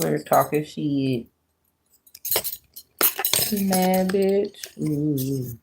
over here talking shit. Mad bitch. Ooh.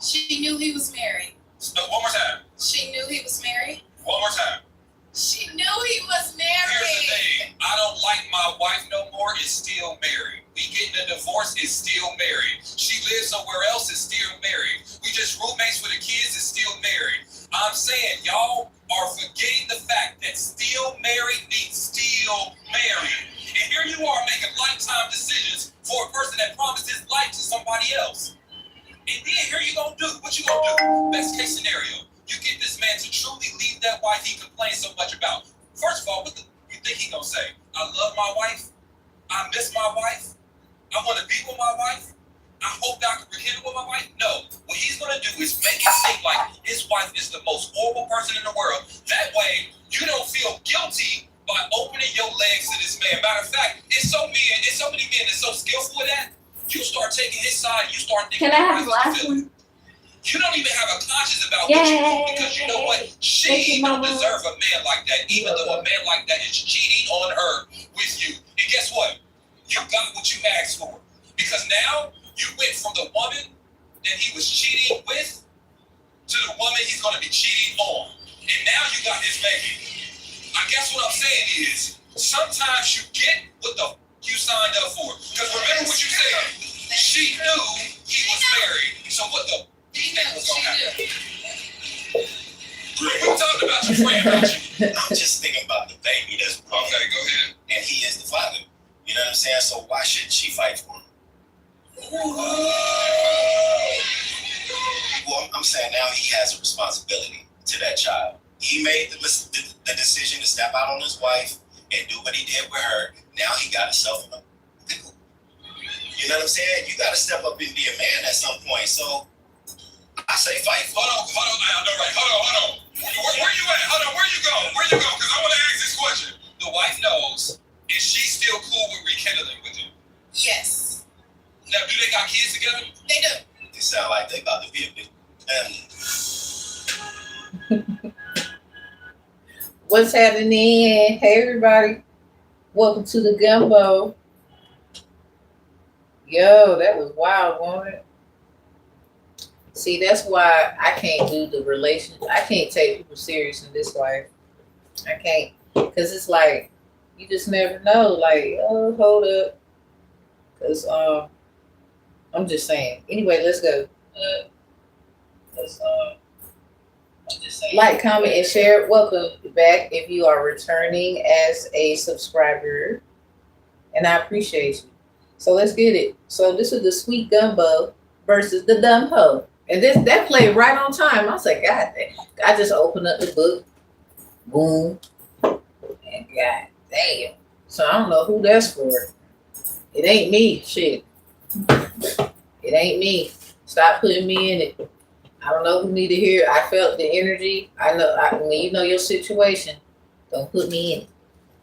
She knew he was married. No, one more time. She knew he was married. One more time. She knew he was married. Here's the thing. I don't like my wife no more. Is still married. We getting a divorce. Is still married. She lives somewhere else. Is still married. We just roommates with the kids. Is still married. I'm saying y'all are forgetting the fact that still married means still married. And here you are making lifetime decisions for a person that promised his life to somebody else. And then here you gonna do what you gonna do. Best case scenario, you get this man to truly leave that wife he complains so much about. First of all, what you think he gonna say? I love my wife. I miss my wife. I want to be with my wife. I hope I can rekindle with my wife. No, what he's gonna do is make it seem like his wife is the most horrible person in the world. That way, you don't feel guilty by opening your legs to this man. Matter of fact, it's so many men that's so skillful at that. You start taking his side, you start thinking. Can I have the last one? You don't even have a conscience about what you do because you know what? She don't deserve a man like that, even though a man like that is cheating on her with you. And guess what? You got what you asked for. Because now you went from the woman that he was cheating with to the woman he's going to be cheating on. And now you got his baby. I guess what I'm saying is sometimes you get what the you signed up for. Because remember what you said. She knew he was married. So what the heck was going to happen? We talked about your friend, Reggie. I'm just thinking about the baby that's born. Okay, go ahead. And he is the father. You know what I'm saying? So why shouldn't she fight for him? Well, I'm saying now he has a responsibility to that child. He made the decision to step out on his wife and do what he did with her. Now he got himself in a pickle. You know what I'm saying? You got to step up and be a man at some point. So I say fight. Hold on. Where you at? Hold on. Where you go? Because I want to ask this question. The wife knows. Is she still cool with rekindling with him? Yes. Now, do they got kids together? They do. They sound like they about to be a big family. What's happening? Hey, everybody. Welcome to the gumbo. Yo, that was wild, wasn't it? See, that's why I can't do the relation. I can't take people serious in this life. I can't, because it's like you just never know. Like, oh, hold up, because I'm just saying. Anyway, let's go. Let's I'm just saying. Like, comment, and share. Welcome back if you are returning as a subscriber, and I appreciate you. So let's get it. So this is the sweet gumbo versus the dumb hoe. And that played right on time. I was like, God damn. I just opened up the book. Boom. And God damn. So I don't know who that's for. It ain't me. Shit. It ain't me. Stop putting me in it. I don't know who need to hear. I felt the energy. I know when you know your situation, don't put me in it.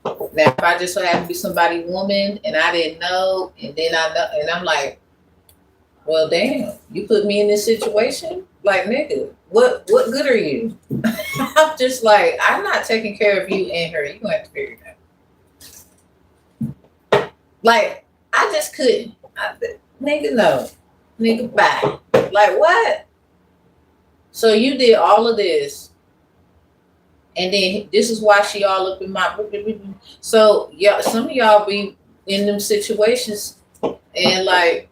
Now, if I just so happen to be somebody woman and I didn't know, and then I know, and I'm like, well, damn, you put me in this situation? Like, nigga, what good are you? I'm just like, I'm not taking care of you and her. You're going to have to figure it out. Like, I just couldn't. Nigga, no. Nigga, bye. Like, what? So you did all of this. And then this is why she all up in my... So, yeah, some of y'all be in them situations and, like,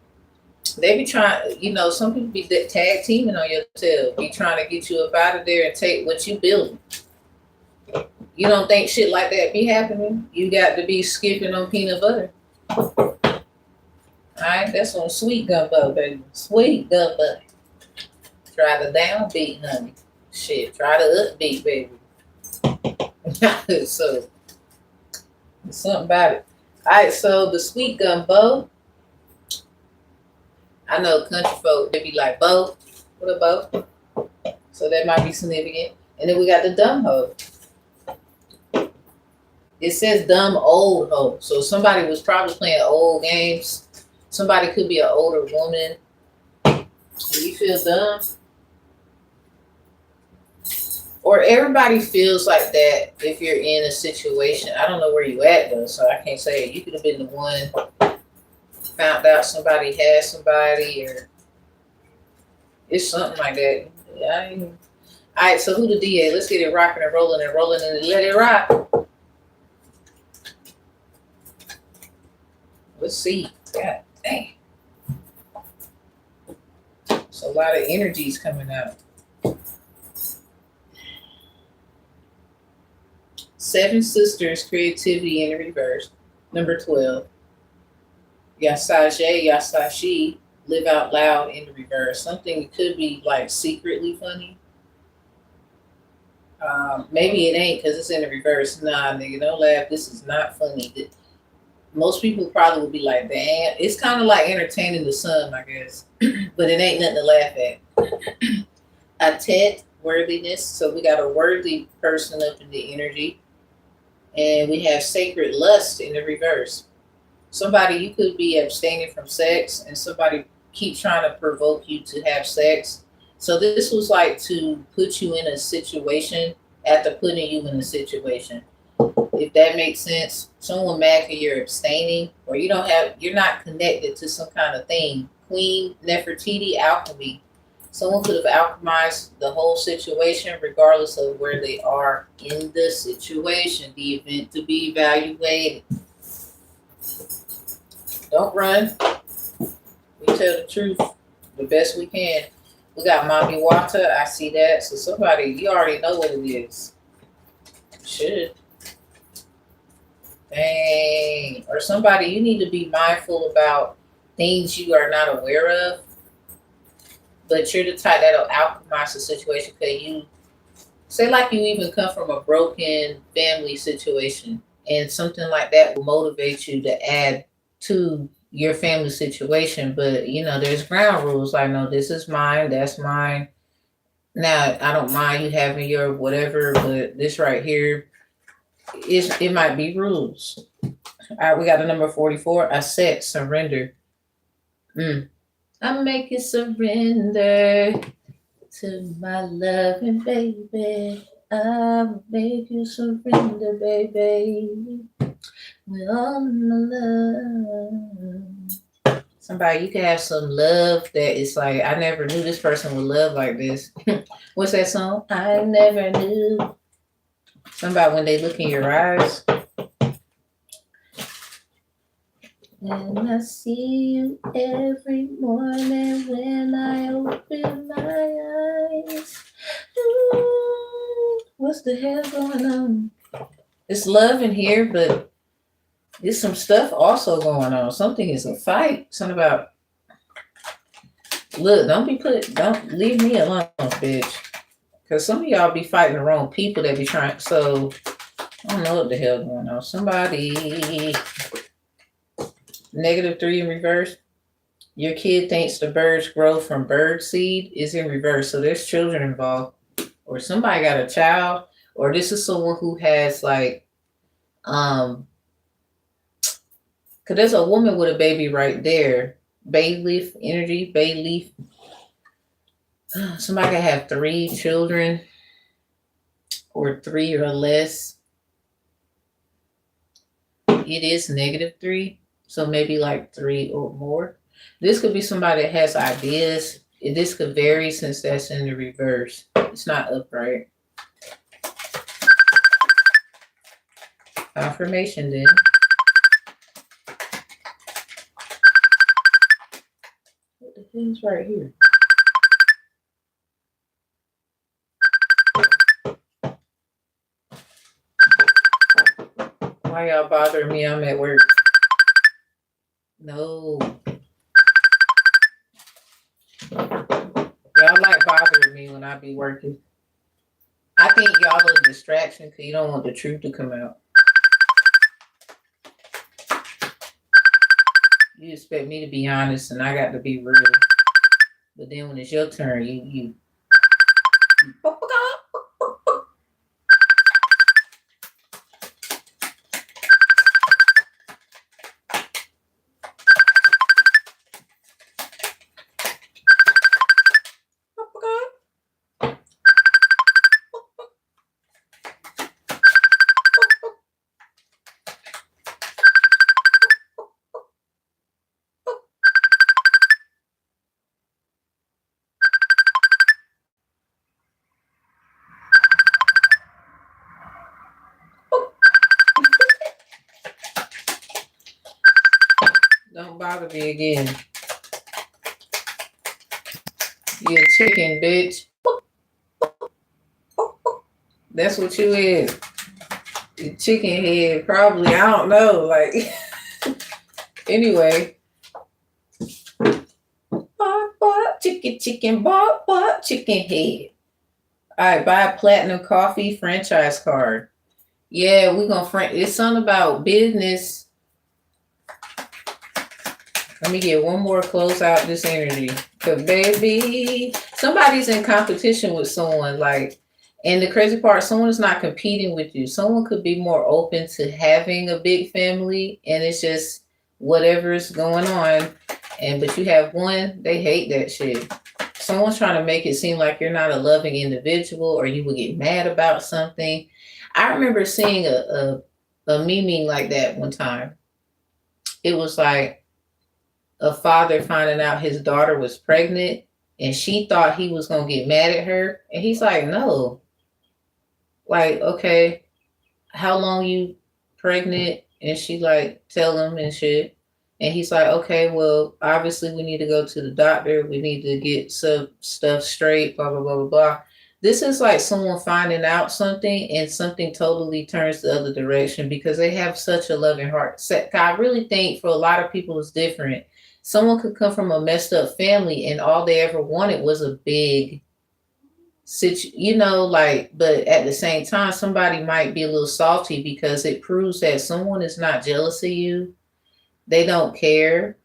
they be trying, you know, some people be tag teaming on your tail, be trying to get you up out of there and take what you building. You don't think shit like that be happening? You got to be skipping on peanut butter. All right, that's on sweet gumbo, baby. Sweet gumbo. Try the downbeat, honey. Shit, try the upbeat, baby. So, something about it. All right, so the sweet gumbo. I know country folk, they be like, Bo, what a Bo? So that might be significant. And then we got the dumb hoe. It says dumb old hoe. So somebody was probably playing old games. Somebody could be an older woman. Do you feel dumb? Or everybody feels like that if you're in a situation. I don't know where you at though, so I can't say it. You could have been the one found out somebody had somebody, or it's something like that. All right, so who the DA? Let's get it rocking and rolling and let it rock. Let's see. God dang. So a lot of energies coming out. 7 sisters, creativity in reverse. Number 12. Yasaje, Yasashi, live out loud in the reverse. Something could be like secretly funny. Maybe it ain't because it's in the reverse. Nah, nigga, don't laugh. This is not funny. Most people probably would be like, damn. It's kind of like entertaining the sun, I guess. But it ain't nothing to laugh at. Atet, worthiness. So we got a worthy person up in the energy. And we have sacred lust in the reverse. Somebody, you could be abstaining from sex and somebody keeps trying to provoke you to have sex. So this was like to put you in a situation after putting you in a situation. If that makes sense. Someone mad because you're abstaining or you're not connected to some kind of thing. Queen Nefertiti, alchemy. Someone could have alchemized the whole situation regardless of where they are in the situation. The event to be evaluated. Don't run. We tell the truth the best we can. We got Mommy Water. I see that. So somebody, you already know what it is. Should. Dang. Or somebody, you need to be mindful about things you are not aware of. But you're the type that'll alchemize the situation because you, say like you even come from a broken family situation and something like that will motivate you to add to your family situation. But, you know, there's ground rules. Like, no, this is mine. That's mine. Now, I don't mind you having your whatever, but this right here, it might be rules. All right, we got a number 44. I said surrender. I make you surrender to my loving baby. I'll make you surrender, baby. With all my love. Somebody you can have some love that is like, I never knew this person would love like this. What's that song? I never knew. Somebody when they look in your eyes. And I see you every morning when I open my eyes. Ooh, what's the hell going on? It's love in here, but there's some stuff also going on. Something is a fight. Something about, look, don't leave me alone, bitch. Because some of y'all be fighting the wrong people that be trying. So, I don't know what the hell going on. Somebody, -3 in reverse. Your kid thinks the birds grow from bird seed is in reverse. So there's children involved. Or somebody got a child. Or this is someone who has like, because there's a woman with a baby right there. Bay leaf energy, bay leaf. Somebody can have 3 children or 3 or less. It is -3, so maybe like 3 or more. This could be somebody that has ideas. This could vary since that's in the reverse. It's not upright. Confirmation then. What the hell's right here? Why y'all bothering me? I'm at work. No. Y'all like bothering me when I be working. I think y'all a distraction because you don't want the truth to come out. You expect me to be honest and I got to be real. But then when it's your turn, you don't bother me again. You a chicken, bitch. That's what you is. You chicken head, probably. I don't know. Like, anyway. Bark, chicken, bark, chicken head. All right, buy a platinum coffee franchise card. Yeah, we're gonna it's something about business. Let me get one more close out this energy. Cause baby, somebody's in competition with someone, like, and the crazy part, someone is not competing with you. Someone could be more open to having a big family, and it's just whatever is going on. But you have one, they hate that shit. Someone's trying to make it seem like you're not a loving individual, or you would get mad about something. I remember seeing a memeing like that one time. It was like a father finding out his daughter was pregnant, and she thought he was gonna get mad at her, and he's like, no. Like, okay, how long you pregnant? And she like tell him and shit. And he's like, okay, well, obviously we need to go to the doctor. We need to get some stuff straight, blah, blah, blah, blah, blah. This is like someone finding out something and something totally turns the other direction because they have such a loving heart. I really think for a lot of people it's different. Someone could come from a messed up family and all they ever wanted was a big but at the same time, somebody might be a little salty because it proves that someone is not jealous of you. They don't care.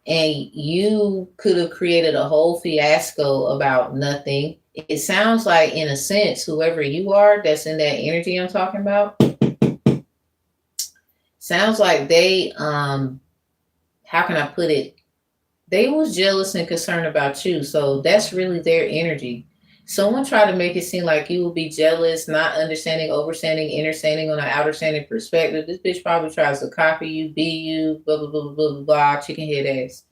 And you could have created a whole fiasco about nothing. It sounds like, in a sense, whoever you are that's in that energy I'm talking about, sounds like they, how can I put it? They was jealous and concerned about you. So that's really their energy. Someone tried to make it seem like you will be jealous, not understanding, overstanding, understanding on an outerstanding perspective. This bitch probably tries to copy you, be you, blah, blah, blah, blah, blah, blah, chicken head ass.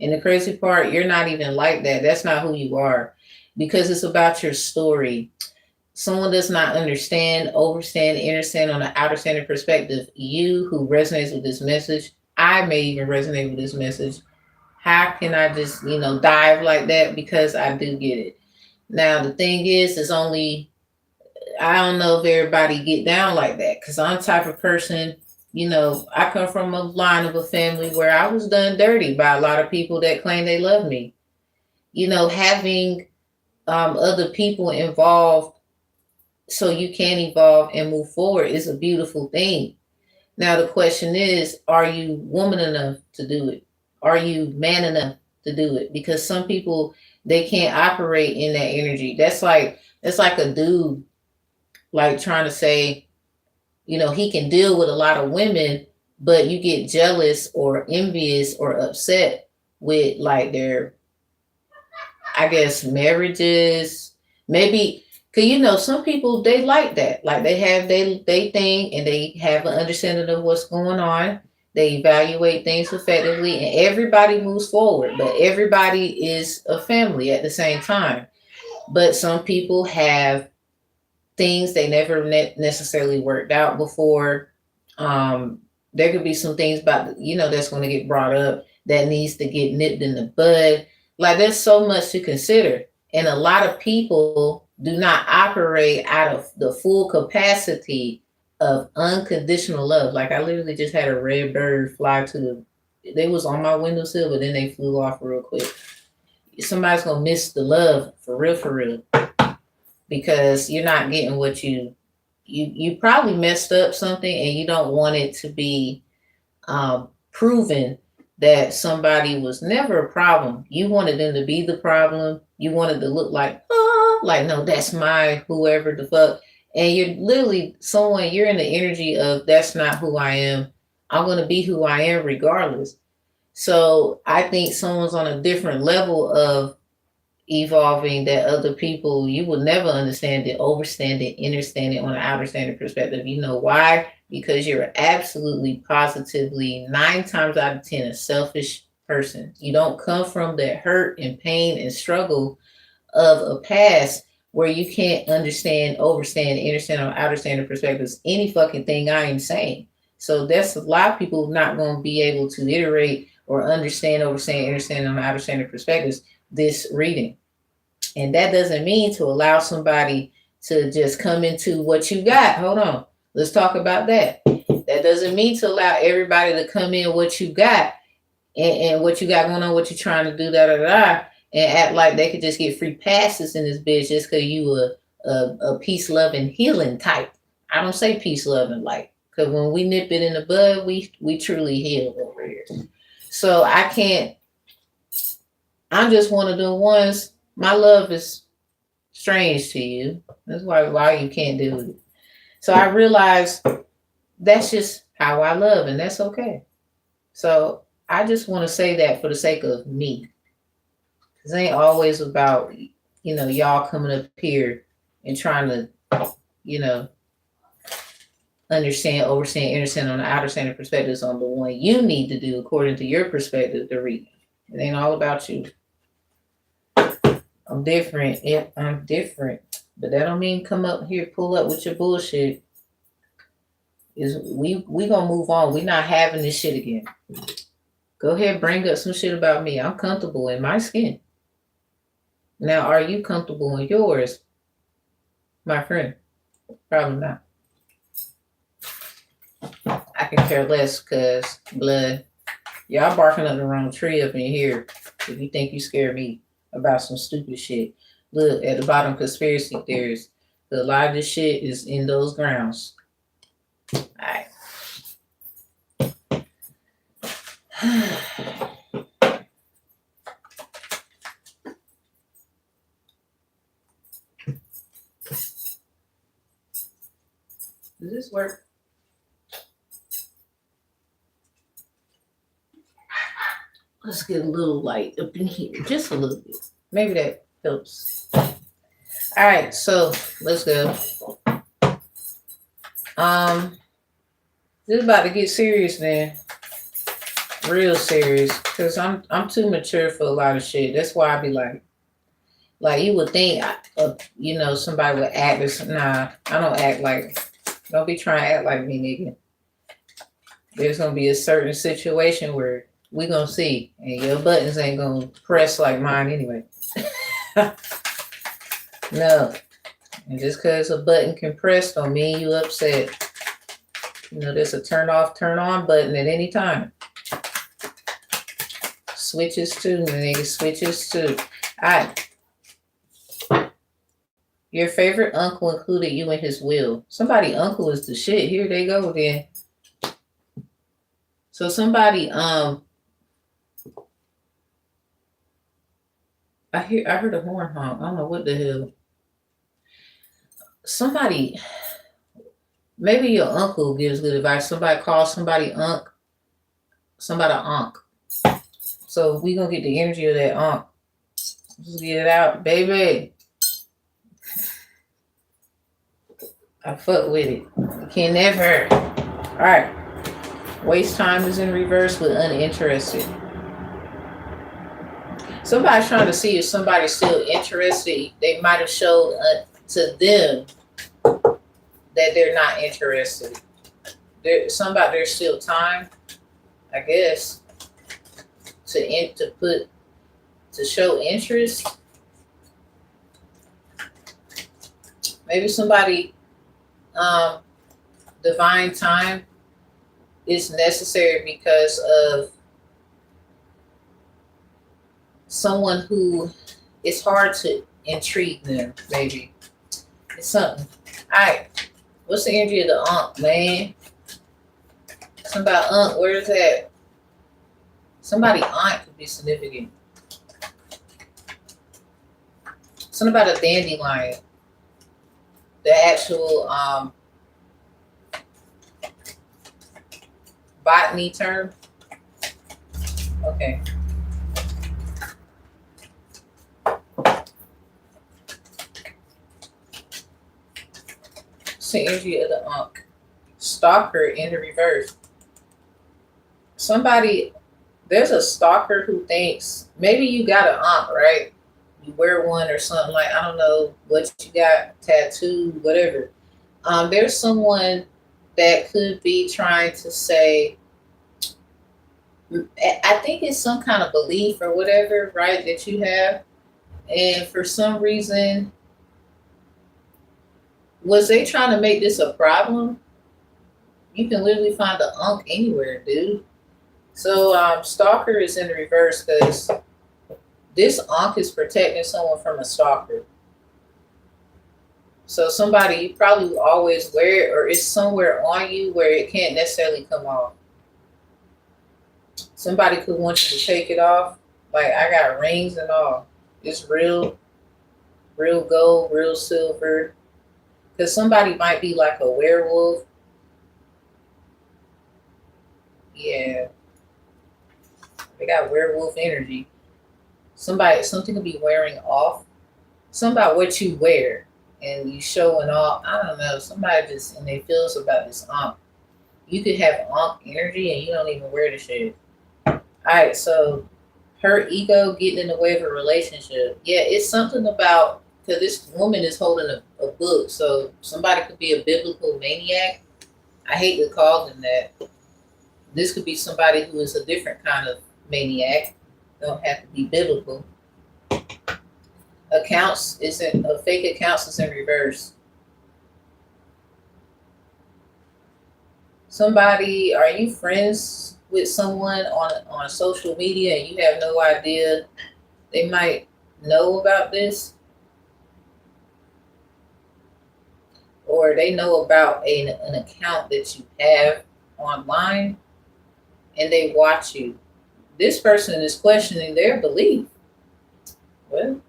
And the crazy part, you're not even like that. That's not who you are, because it's about your story. Someone does not understand, overstand, understand on the outer standard perspective. You who resonates with this message, I may even resonate with this message. How can I just, dive like that? Because I do get it. Now, the thing is only, I don't know if everybody get down like that, because I'm the type of person, I come from a line of a family where I was done dirty by a lot of people that claim they love me. Having other people involved so you can evolve and move forward is a beautiful thing. Now, the question is, are you woman enough to do it? Are you man enough to do it? Because some people, they can't operate in that energy. That's like a dude like trying to say, he can deal with a lot of women, but you get jealous or envious or upset with like their, I guess, marriages. Maybe, because some people, they like that. Like they have they thing, and they have an understanding of what's going on. They evaluate things effectively, and everybody moves forward. But everybody is a family at the same time. But some people have things they never necessarily worked out before. There could be some things about, that's going to get brought up that needs to get nipped in the bud. Like there's so much to consider. And a lot of people do not operate out of the full capacity of unconditional love. Like I literally just had a red bird fly they was on my windowsill, but then they flew off real quick. Somebody's going to miss the love for real. Because you're not getting what you probably messed up something, and you don't want it to be proven that somebody was never a problem. You wanted them to be the problem. You wanted to look like no, that's my whoever the fuck. And you're literally you're in the energy of, that's not who I am. I'm going to be who I am regardless. So I think someone's on a different level of evolving that other people, you will never understand it, overstand it, understand it on an outer standard perspective. You know why? Because you're absolutely positively 9 times out of 10 a selfish person. You don't come from the hurt and pain and struggle of a past where you can't understand, overstand, understand on outer standard perspectives any fucking thing I am saying. So that's a lot of people not going to be able to iterate or understand, overstand, understand on outer standard perspectives this reading. And that doesn't mean to allow somebody to just come into what you got. Hold on. Let's talk about that. That doesn't mean to allow everybody to come in what you got and what you got going on, what you're trying to do, and act like they could just get free passes in this bitch just because you a peace-loving, healing type. I don't say peace-loving like, because when we nip it in the bud, we truly heal over here. So I'm just one of the ones, my love is strange to you. That's why you can't do it. So I realized that's just how I love, and that's okay. So I just want to say that for the sake of me. Because it ain't always about, y'all coming up here and trying to, understand, overstand, understand on the outer standard perspectives on the one you need to do according to your perspective to read. It ain't all about you. I'm different. Yeah, I'm different. But that don't mean come up here, pull up with your bullshit. We gonna move on. We not having this shit again. Go ahead, bring up some shit about me. I'm comfortable in my skin. Now, are you comfortable in yours, my friend? Probably not. I can care less, cause blood. Y'all barking up the wrong tree up in here if you think you scare me about some stupid shit. Look at the bottom, conspiracy theories. A lot of this shit is in those grounds. All right. Does this work? Let's get a little light up in here, just a little bit. Maybe that helps. All right, so let's go. This is about to get serious, man. Real serious. Cause I'm too mature for a lot of shit. That's why I be like you would think, somebody would act this. Nah, I don't act like. Don't be trying to act like me, nigga. There's gonna be a certain situation where we gonna see, and your buttons ain't gonna press like mine anyway. No, and just cause a button can press don't mean you upset. There's a turn off, turn on button at any time. Switches too, nigga. Switches too. Alright. Your favorite uncle included you in his will. Somebody uncle is the shit. Here they go again. So somebody I heard a horn honk. I don't know what the hell. Somebody, maybe your uncle gives good advice. Somebody calls somebody unc. Somebody unc. So we gonna get the energy of that unc. Just get it out, baby. I fuck with it. You can never. All right. Waste time is in reverse with uninterested. Somebody's trying to see if somebody's still interested. They might have showed to them that they're not interested. There's still time, I guess, to show interest. Maybe somebody divine time is necessary because of someone who it's hard to intrigue them, maybe. It's something. Alright. What's the energy of the Ankh, man? Something about Ankh, where is that? Somebody Ankh could be significant. Something about a dandelion. The actual botany term. Okay. It's the energy of the Ankh. Stalker in the reverse. There's a stalker who thinks maybe you got an Ankh, right? You wear one or something, like, I don't know what you got, tattoo, whatever. There's someone that could be trying to say, I think it's some kind of belief or whatever, right, that you have. And for some reason, was they trying to make this a problem? You can literally find the Ankh anywhere, dude. So stalker is in the reverse because this Ankh is protecting someone from a stalker. So somebody you probably always wear it, or it's somewhere on you where it can't necessarily come off. Somebody could want you to take it off. Like, I got rings and all. It's real gold, real silver. Because somebody might be like a werewolf. Yeah. They got werewolf energy. Something could be wearing off. Something about what you wear. And you showing off. I don't know. Somebody just, and they feels about this Ankh. You could have Ankh energy and you don't even wear the shit. Alright, so her ego getting in the way of a relationship. Yeah, it's something about, because this woman is holding a book, so somebody could be a biblical maniac. I hate to call them that. This could be somebody who is a different kind of maniac. Don't have to be biblical. Fake accounts is in reverse. Somebody, are you friends with someone on social media and you have no idea they might know about this? Or they know about an account that you have online and they watch you. This person is questioning their belief. Well,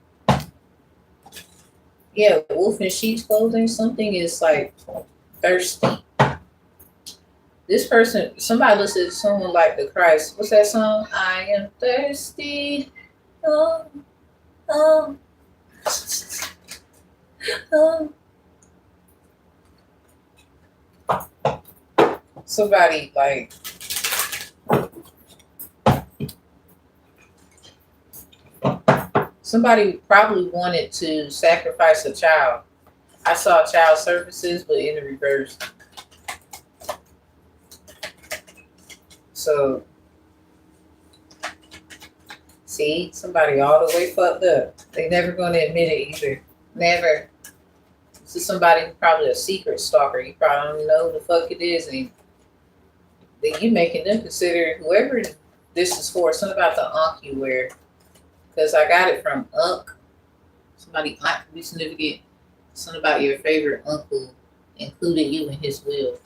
yeah, wolf in sheep's clothing, something is like thirsty. This person, somebody listens to someone like the Christ. What's that song? I am thirsty. Oh, oh, oh. Somebody like Somebody probably wanted to sacrifice a child. I saw child services, but in the reverse. So, see, somebody all the way fucked up. They never going to admit it either. Never. This is somebody who's probably a secret stalker. You probably don't know who the fuck it is, and then you making them consider whoever this is for. Something about the unk you wear, because I got it from unk. Somebody unk be significant. Something about your favorite uncle, including you in his will.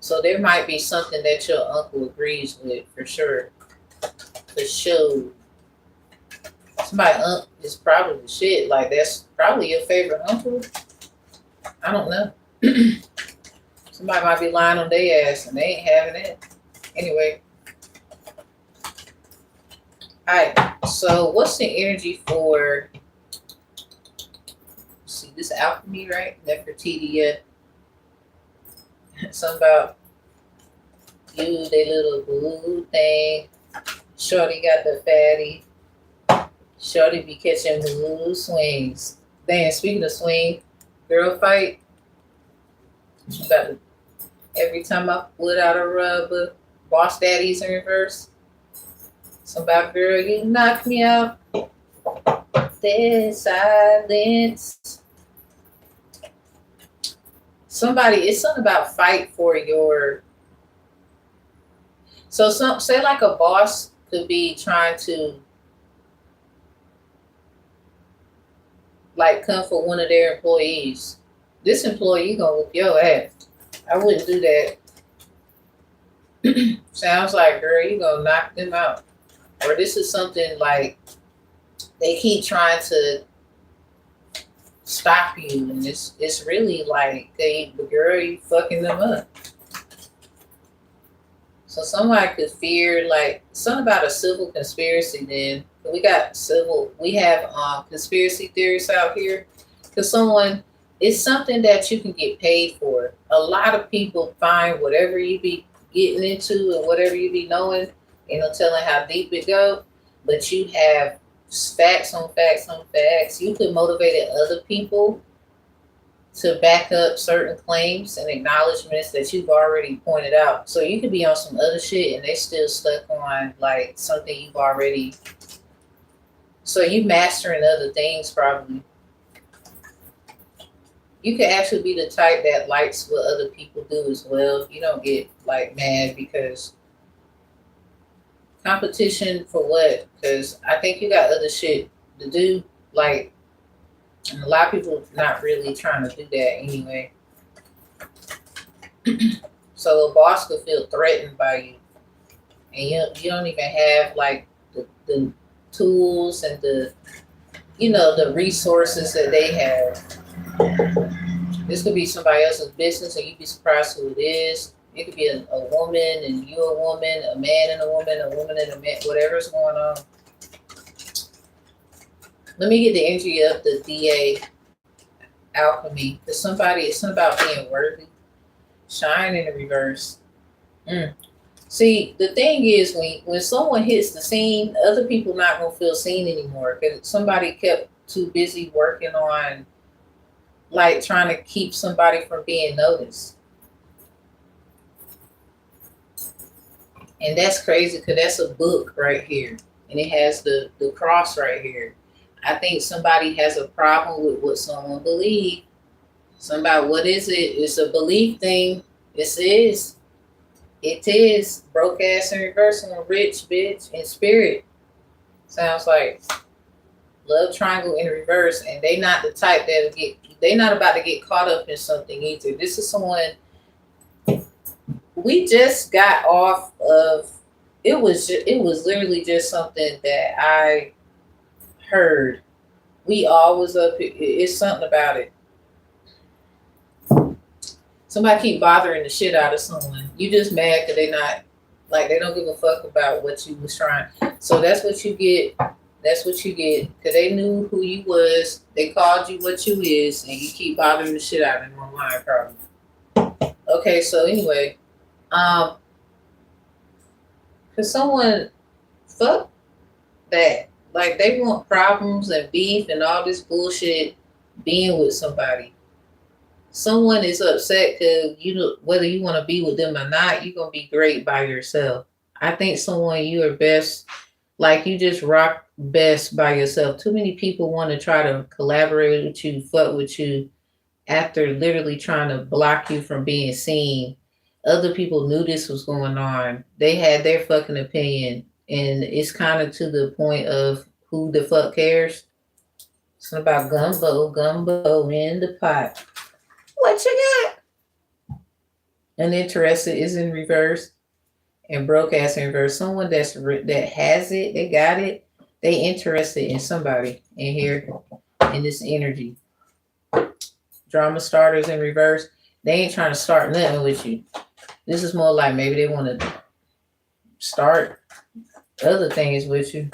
So there might be something that your uncle agrees with for sure. For sure. Somebody uncle is probably the shit. Like that's probably your favorite uncle. I don't know. Somebody might be lying on their ass and they ain't having it. Anyway. Alright, so what's the energy for, see, this alchemy, right? Nefertiti. Something about you, they little boo thing. Shorty got the fatty. Shorty be catching mood swings. Damn, speaking of swing, girl fight. About to, every time I put out a rubber, boss daddies in reverse. Somebody, girl, you knock me out. There's silence. Somebody, it's something about fight for your. So some say like a boss could be trying to like come for one of their employees. This employee gonna whoop your ass. I wouldn't do that. Sounds like, girl, you gonna knock them out. Or this is something like they keep trying to stop you, and it's really like the girl, you fucking them up. So somebody could fear like something about a civil conspiracy. Then we got civil, we have conspiracy theories out here. Because someone, it's something that you can get paid for. A lot of people find whatever you be getting into and whatever you be knowing, no telling how deep it go, but you have facts on facts on facts. You could motivate other people to back up certain claims and acknowledgments that you've already pointed out. So you could be on some other shit and they still stuck on like something you've already. So you mastering other things probably. You could actually be the type that likes what other people do as well. You don't get like mad because competition for what? Because I think you got other shit to do. Like, and a lot of people not really trying to do that anyway. So a boss could feel threatened by you. And you don't even have like the tools and the, the resources that they have. This could be somebody else's business and you'd be surprised who it is. It could be a woman and you a woman, a man and a woman and a man, whatever's going on. Let me get the energy of the DA alchemy. Because somebody, it's not about being worthy. Shine in the reverse. See, the thing is, when someone hits the scene, other people not going to feel seen anymore. Because somebody kept too busy working on, like, trying to keep somebody from being noticed. And that's crazy because that's a book right here. And it has the cross right here. I think somebody has a problem with what someone believes. Somebody, what is it? It's a belief thing. It is. It is. Broke ass in reverse on rich bitch in spirit. Sounds like love triangle in reverse. And they not the type that'll they not about to get caught up in something either. This is someone we just got off of. It was literally just something that I heard. We all was up. It's something about it. Somebody keep bothering the shit out of someone. You just mad because they not like they don't give a fuck about what you was trying. So that's what you get. That's what you get because they knew who you was. They called you what you is, and you keep bothering the shit out of them online probably. Okay, so anyway, because someone fuck that. Like they want problems and beef and all this bullshit being with somebody. Someone is upset because you know whether you want to be with them or not, you're gonna be great by yourself. I think someone you are best like you just rock best by yourself. Too many people want to try to collaborate with you, fuck with you after literally trying to block you from being seen. Other people knew this was going on. They had their fucking opinion. And it's kind of to the point of who the fuck cares. It's about gumbo in the pot. What you got? Uninterested is in reverse and broke ass in reverse. Someone that has it, they got it. They interested in somebody in here in this energy. Drama starters in reverse. They ain't trying to start nothing with you. This is more like maybe they want to start other things with you.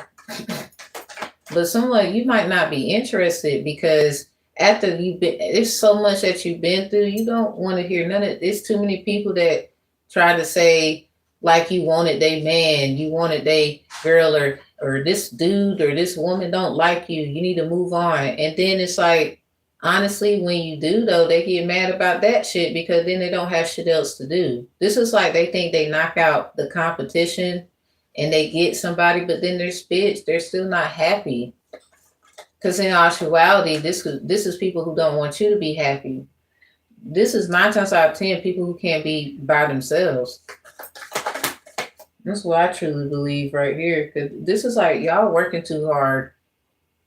But someone you might not be interested because after you've been, there's so much that you've been through. You don't want to hear none of it. There's too many people that try to say like you wanted they man, you wanted they girl, or this dude or this woman don't like you. You need to move on. And then it's like, honestly, when you do though, they get mad about that shit because then they don't have shit else to do. This is like they think they knock out the competition and they get somebody, but then they're spitch. They're still not happy. Because in actuality, this is people who don't want you to be happy. This is 9 times out of 10 people who can't be by themselves. That's what I truly believe right here. Because this is like y'all working too hard,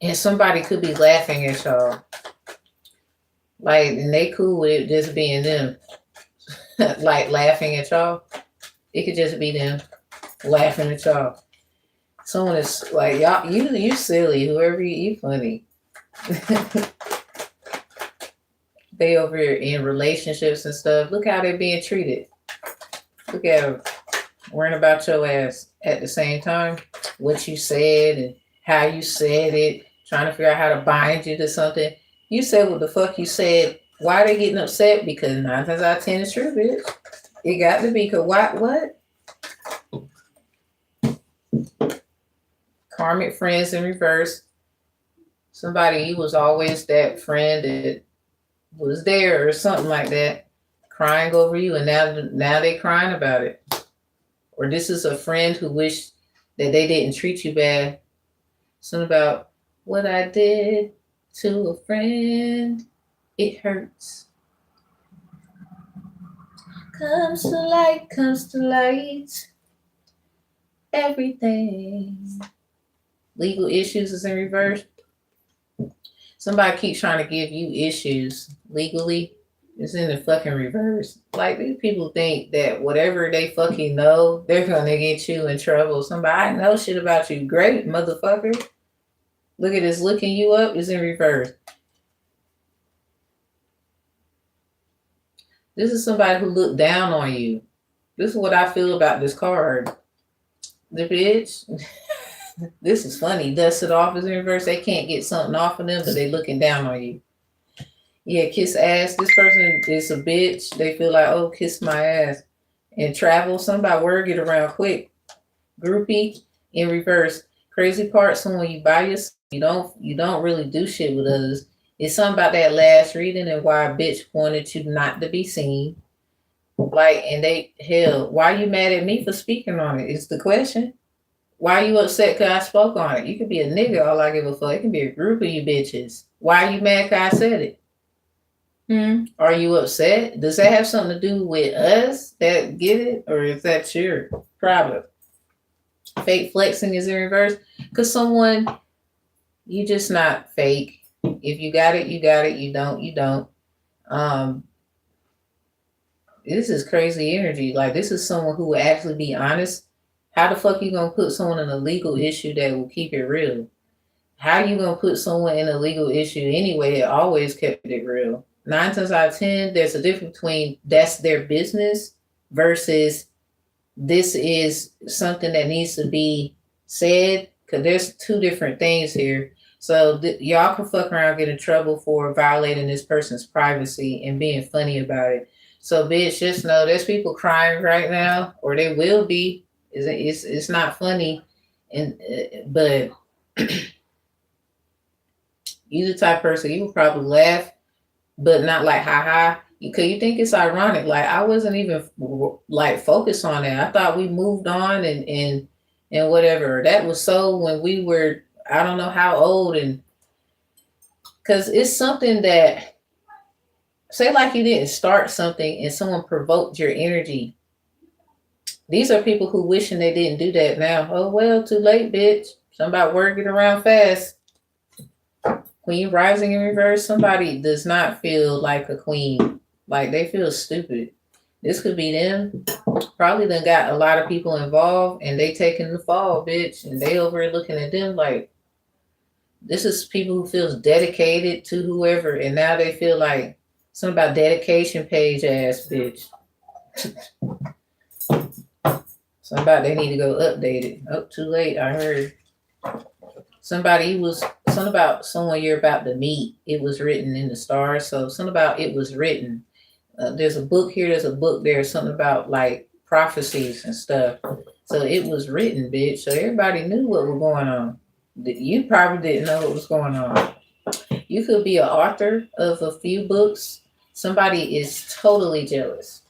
and somebody could be laughing at y'all. Like, and they cool with it just being them, like laughing at y'all. It could just be them laughing at y'all. Someone is like y'all, you silly. Whoever you funny. They over here in relationships and stuff. Look how they're being treated. Look at them worrying about your ass at the same time. What you said and how you said it. Trying to figure out how to bind you to something. You said what the fuck you said. Why are they getting upset? Because 9 times out of 10 is true, bitch. It got to be. Cause what? Karmic friends in reverse. Somebody you was always that friend that was there or something like that, crying over you, and now they crying about it. Or this is a friend who wished that they didn't treat you bad. Something about what I did to a friend, it hurts. Comes to light, everything. Legal issues is in reverse. Somebody keeps trying to give you issues legally. It's in the fucking reverse. Like these people think that whatever they fucking know, they're gonna get you in trouble. Somebody I know shit about you. Great, motherfucker. Look at this looking you up is in reverse. This is somebody who looked down on you. This is what I feel about this card. The bitch. This is funny. Dust it off is in reverse. They can't get something off of them, but they looking down on you. Yeah, kiss ass. This person is a bitch. They feel like, oh, kiss my ass. And travel. Somebody word get around quick. Groupie in reverse. Crazy part, someone you buy yourself, you don't really do shit with others. It's something about that last reading and why a bitch wanted you not to be seen. Like, and why you mad at me for speaking on it? Is the question. Why you upset because I spoke on it? You could be a nigga, all I give a fuck. It can be a group of you bitches. Why are you mad because I said it? Are you upset? Does that have something to do with us that get it? Or is that your problem? Fake flexing is in reverse. Because someone, you just not fake. If you got it, you got it. You don't, you don't. This is crazy energy. Like, this is someone who will actually be honest. How the fuck you gonna put someone in a legal issue that will keep it real? How you gonna put someone in a legal issue anyway? It always kept it real. 9 times out of 10, there's a difference between that's their business versus this is something that needs to be said. Because there's 2 different things here. So y'all can fuck around, get in trouble for violating this person's privacy and being funny about it. So bitch, just know there's people crying right now, or they will be. It's not funny, but You the type of person you would probably laugh, but not like ha ha. Because you think it's ironic. Like I wasn't even like focused on that. I thought we moved on and whatever. That was so when we were I don't know how old and because it's something that say like you didn't start something and someone provoked your energy. These are people who wishing they didn't do that now. Oh well, too late, bitch. Somebody working around fast. Queen rising in reverse. Somebody does not feel like a queen. Like they feel stupid. This could be them. Probably done got a lot of people involved and they taking the fall, bitch. And they over here looking at them like this is people who feels dedicated to whoever, and now they feel like something about dedication page ass bitch. Something about they need to go update it. Oh, too late. I heard somebody was something about someone you're about to meet. It was written in the stars. So something about it was written. There's a book here. There's a book there. Something about like prophecies and stuff. So it was written, bitch. So everybody knew what was going on. You probably didn't know what was going on. You could be an author of a few books. Somebody is totally jealous.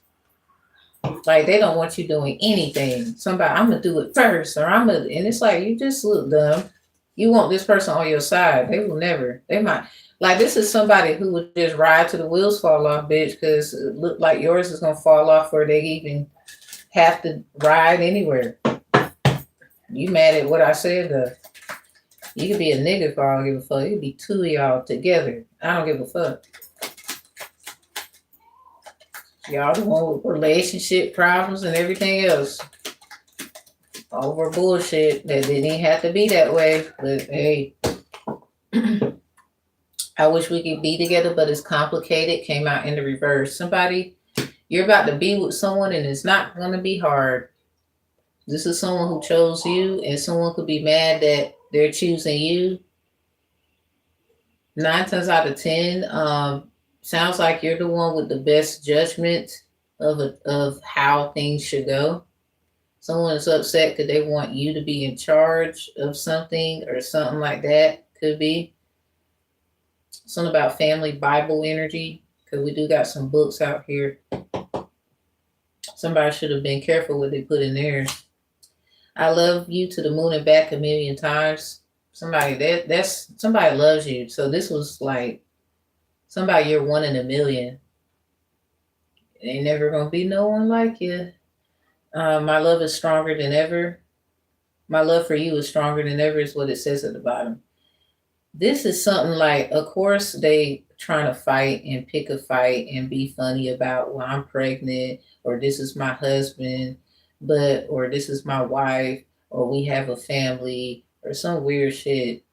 Like they don't want you doing anything. Somebody, I'm gonna do it first, or I'm gonna, and it's like you just look dumb. You want this person on your side. They will never. They might. Like this is somebody who would just ride till the wheels fall off, bitch, because it look like yours is gonna fall off before they even have to ride anywhere. You mad at what I said? You could be a nigga for I don't give a fuck. It could be two of y'all together. I don't give a fuck. Y'all the one with relationship problems and everything else. Over bullshit that didn't have to be that way. But hey, I wish we could be together, but it's complicated. Came out in the reverse. Somebody, you're about to be with someone and it's not going to be hard. This is someone who chose you, and someone could be mad that they're choosing you. 9 times out of 10, sounds like you're the one with the best judgment of how things should go. Someone is upset because they want you to be in charge of something or something like that. Could be something about family Bible energy, because we do got some books out here. Somebody should have been careful what they put in there. I love you to the moon and back 1,000,000 times. Somebody that's somebody loves you. So this was like somebody you're 1 in 1,000,000. Ain't never gonna be no one like you. My love is stronger than ever. My love for you is stronger than ever is what it says at the bottom. This is something like, of course, they trying to fight and pick a fight and be funny about, well, I'm pregnant, or this is my husband, or this is my wife, or we have a family, or some weird shit.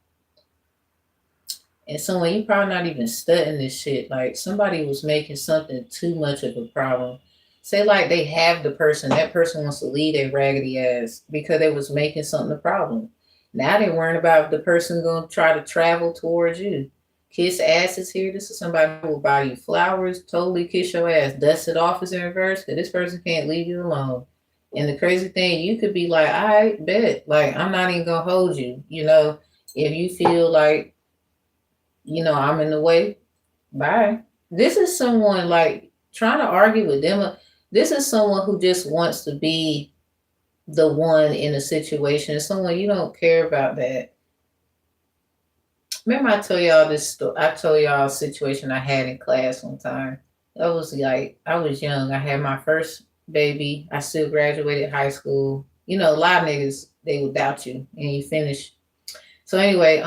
And someone, you probably not even studying this shit. Like somebody was making something too much of a problem. Say like they have the person, that person wants to leave their raggedy ass because they was making something a problem. Now they're worrying about if the person going to try to travel towards you. Kiss ass is here. This is somebody who will buy you flowers, totally kiss your ass, dust it off as in reverse, because this person can't leave you alone. And the crazy thing, you could be like, I bet, like, I'm not even going to hold you. You know, if you feel like, you know, I'm in the way, bye. This is someone like trying to argue with them. This is someone who just wants to be the one in a situation. Someone you don't care about that. Remember I told y'all this story. I told y'all a situation I had in class one time. That was like, I was young. I had my first baby. I still graduated high school. You know, a lot of niggas, they will doubt you and you finish. So anyway,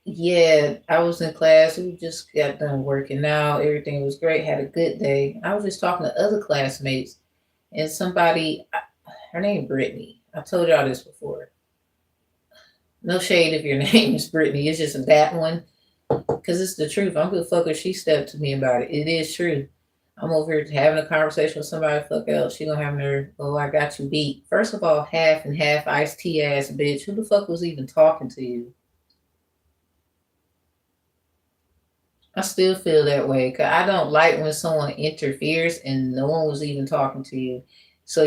yeah, I was in class. We just got done working out. Everything was great. Had a good day. I was just talking to other classmates, and somebody, her name Brittany. I told y'all this before. No shade if your name is Brittany. It's just that one, because it's the truth. I'm gonna fuck her. She stepped to me about it. It is true. I'm over here having a conversation with somebody. Fuck else. She gonna have nerve. Oh, I got you beat. First of all, half and half iced tea ass bitch. Who the fuck was even talking to you? I still feel that way because I don't like when someone interferes and no one was even talking to you. So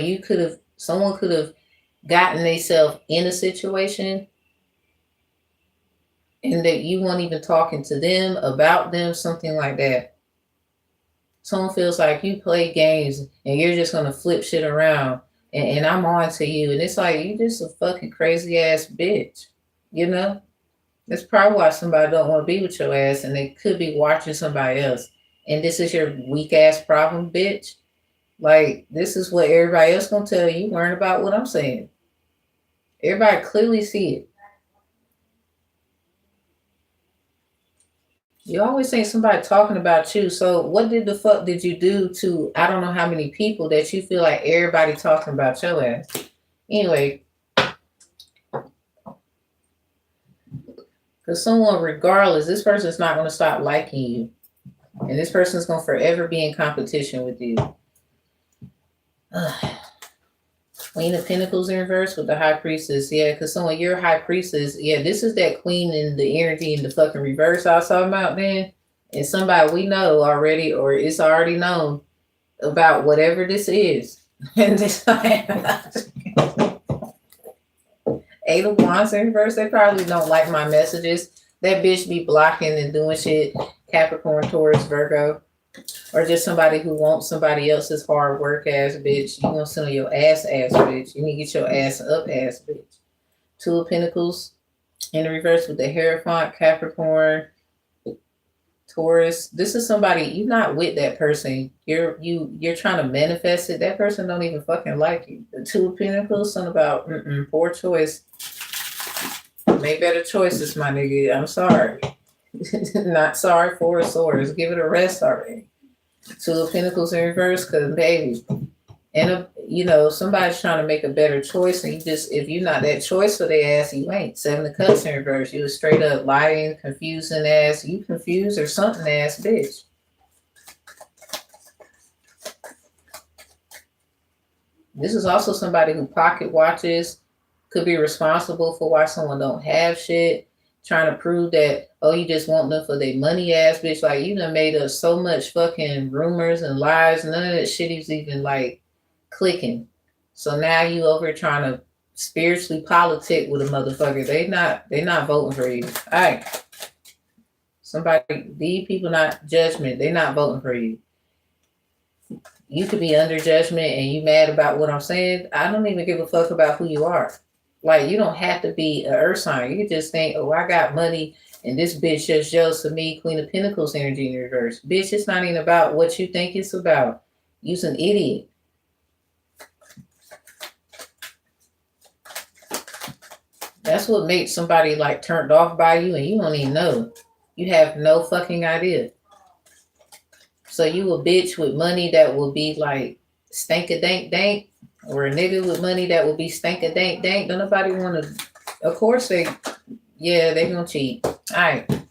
someone could have gotten themselves in a situation and that you weren't even talking to them about them, something like that. Someone feels like you play games and you're just gonna flip shit around and I'm on to you. And it's like you just a fucking crazy ass bitch. You know? That's probably why somebody don't want to be with your ass and they could be watching somebody else. And this is your weak ass problem, bitch. Like this is what everybody else gonna tell you. Learn about what I'm saying. Everybody clearly see it. You always think somebody talking about you. So what did the fuck did you do to I don't know how many people that you feel like everybody talking about your ass? Anyway, because someone, regardless, this person's not going to stop liking you. And this person's going to forever be in competition with you. Queen of Pentacles in reverse with the High Priestess. Yeah, because someone, you're High Priestess. Yeah, this is that Queen in the energy in the fucking reverse I was talking about, man. And somebody we know already, or it's already known about whatever this is. And this Eight of Wands in reverse, they probably don't like my messages. That bitch be blocking and doing shit. Capricorn, Taurus, Virgo. Or just somebody who wants somebody else's hard work ass bitch. You want some of your ass bitch. You need to get your ass up ass bitch. Two of Pentacles in the reverse with the Hierophant, Capricorn, Taurus. This is somebody you're not with that person. You're trying to manifest it. That person don't even fucking like you. The Two of Pentacles, something about poor choice. Make better choices, my nigga. I'm sorry. Not sorry for a sores. Give it a rest already. Two of Pentacles in reverse, cause baby, and somebody's trying to make a better choice, and you just if you're not that choice for their ass, you ain't. Seven of Cups in reverse. You a straight up lying, confusing ass. You confused or something ass bitch. This is also somebody who pocket watches, could be responsible for why someone don't have shit. Trying to prove that, oh, you just want them for their money ass bitch. Like, you done made up so much fucking rumors and lies. None of that shit is even like clicking. So now you over trying to spiritually politic with a motherfucker. They not voting for you. All right. These people not judgment. They not voting for you. You could be under judgment and you mad about what I'm saying. I don't even give a fuck about who you are. Like, you don't have to be an earth sign. You can just think, oh, I got money and this bitch just jealous of me. Queen of Pentacles energy in reverse. Bitch, it's not even about what you think it's about. You's an idiot. That's what makes somebody like turned off by you and you don't even know. You have no fucking idea. So you a bitch with money that will be like stank-a-dank-dank. Or a nigga with money that will be stank-a-dank-dank. Don't nobody want to... Of course they gonna cheat. All right.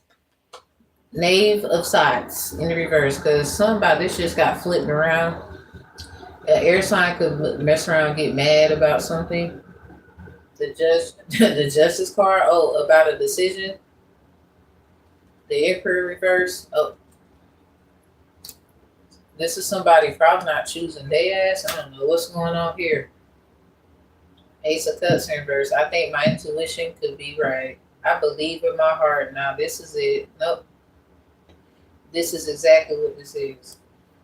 Knave of Swords in the reverse. Because somebody, this just got flipped around. An air sign could mess around and get mad about something. The Justice card. Oh, about a decision. The Emperor reverse. Oh. This is somebody probably not choosing their ass. I don't know what's going on here. Ace of Cups in reverse. I think my intuition could be right. I believe in my heart. Now this is it. Nope. This is exactly what this is.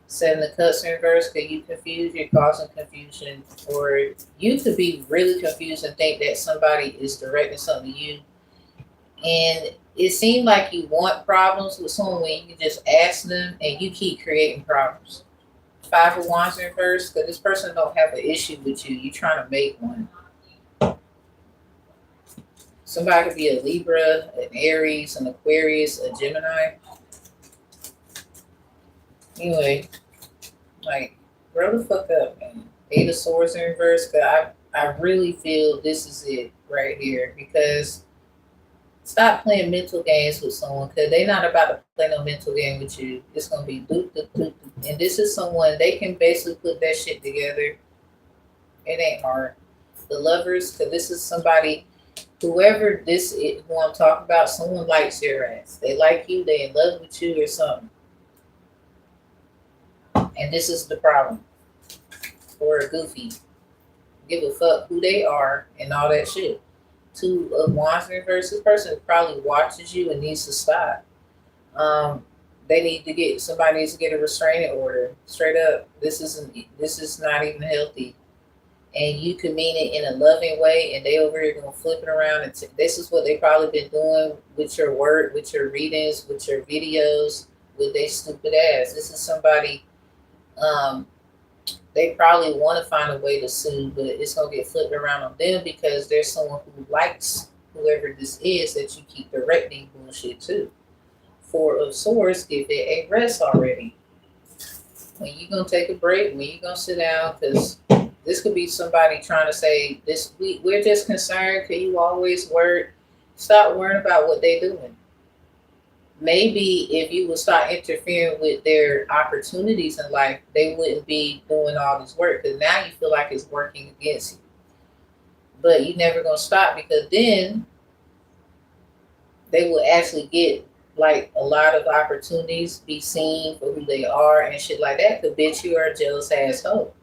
Seven of Cups in reverse. Could you confuse? You're causing confusion. Or you could be really confused and think that somebody is directing something to you. And it seemed like you want problems with someone when you just ask them and you keep creating problems. Five of Wands in reverse, because this person don't have an issue with you. You're trying to make one. Somebody could be a Libra, an Aries, an Aquarius, a Gemini. Anyway, like, grow the fuck up, man. Eight of Swords in reverse, because I really feel this is it right here. Because stop playing mental games with someone because they're not about to play no mental game with you. It's going to be doop, doop, doop, doop. And this is someone, they can basically put that shit together. It ain't hard. The Lovers, because this is somebody, whoever this is, who I'm talking about, someone likes your ass. They like you, they in love with you or something. And this is the problem. Or a goofy. give a fuck who they are and all that shit. Two of Wands in reverse, this person probably watches you and needs to stop. They need to get, somebody needs to get a restraining order. Straight up, this is not even healthy. And you can mean it in a loving way, and they over here gonna flip it around. And this is what they probably been doing with your work, with your readings, with your videos, with their stupid ass. This is somebody. They probably want to find a way to sue, but it's gonna get flipped around on them because there's someone who likes whoever this is that you keep directing bullshit to. Four of Swords, give it a rest already. When you gonna take a break? When you gonna sit down? Because this could be somebody trying to say, "This we're just concerned because you always work." Stop worrying about what they're doing. Maybe if you would start interfering with their opportunities in life, they wouldn't be doing all this work. Because now you feel like it's working against you. But you're never gonna stop, because then they will actually get like a lot of opportunities, be seen for who they are and shit like that. Because bitch, you are a jealous asshole.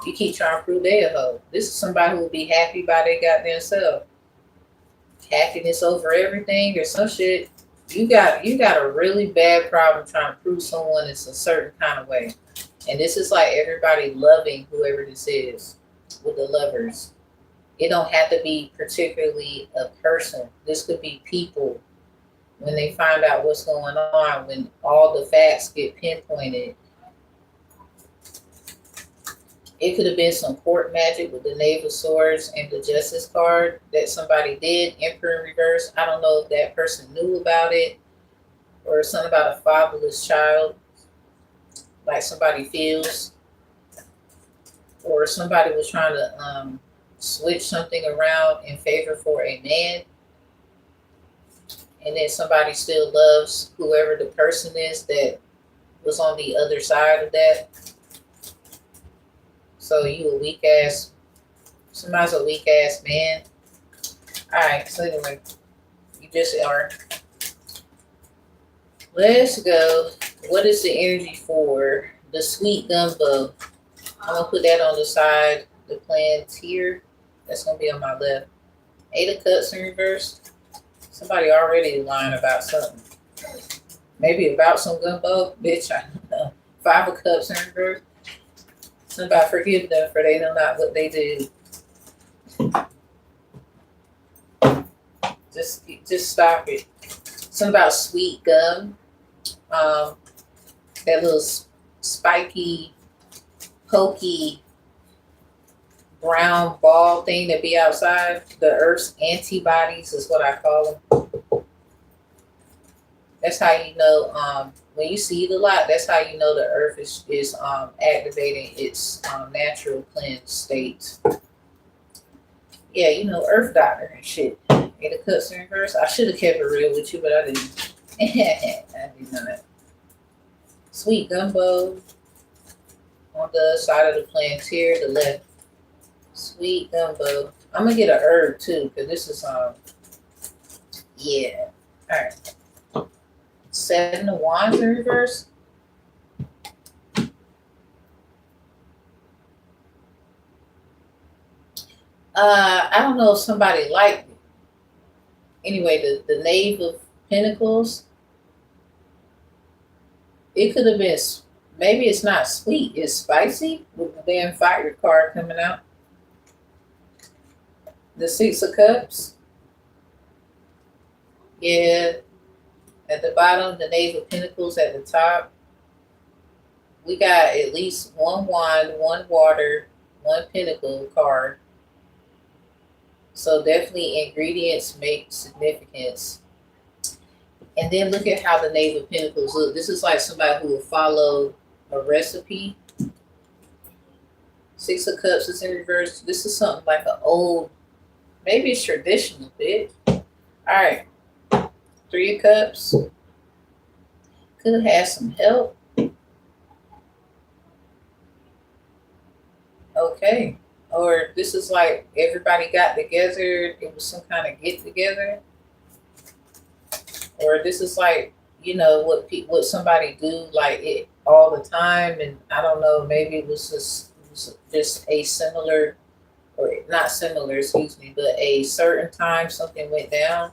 You keep trying to prove they a hoe. This is somebody who will be happy by their goddamn self. Happiness over everything or some shit. You got a really bad problem trying to prove someone is a certain kind of way. And this is like everybody loving whoever this is with the lovers. It don't have to be particularly a person. This could be people. When they find out what's going on, when all the facts get pinpointed. It could have been some court magic with the Knave of Swords and the Justice card that somebody did, Emperor in reverse. I don't know if that person knew about it, or something about a fatherless child, like somebody feels, or somebody was trying to switch something around in favor for a man, and then somebody still loves whoever the person is that was on the other side of that. So you a weak ass, somebody's a weak ass man. All right, so anyway, you just are. Let's go. What is the energy for the sweet gumbo? I'm gonna put that on the side, the plans here. That's gonna be on my left. 8 of Cups in reverse. Somebody already lying about something. Maybe about some gumbo, bitch. I don't know. 5 of Cups in reverse. Somebody forgive them for they know not what they do. Just stop it. Something about sweet gum. That little spiky, pokey, brown ball thing that be outside. The Earth's antibodies is what I call them. That's how you know, when you see it a lot, that's how you know the Earth is activating its natural cleanse state. Yeah, you know, Earth Doctor and shit. 8 of Cups in reverse. I should have kept it real with you, but I didn't. I did not. Sweet gumbo on the side of the plants here, the left. Sweet gumbo. I'm gonna get a herb too, because this is yeah. All right. 7 of Wands in reverse. I don't know if somebody liked it. Anyway, the Knave of Pentacles. It could have been, maybe it's not sweet, it's spicy with the damn fire card coming out. The 6 of Cups. Yeah. At the bottom, the Knave of Pentacles at the top. We got at least 1 wand, 1 water, 1 pentacle card. So definitely ingredients make significance. And then look at how the Knave of Pentacles look. This is like somebody who will follow a recipe. 6 of Cups is in reverse. This is something like an old, maybe it's traditional bit. All right. 3 of Cups. Could have had some help. Okay. Or this is like everybody got together. It was some kind of get together. Or this is like, you know, what somebody do like it all the time. And I don't know, maybe it was just a similar or not similar, excuse me, but a certain time something went down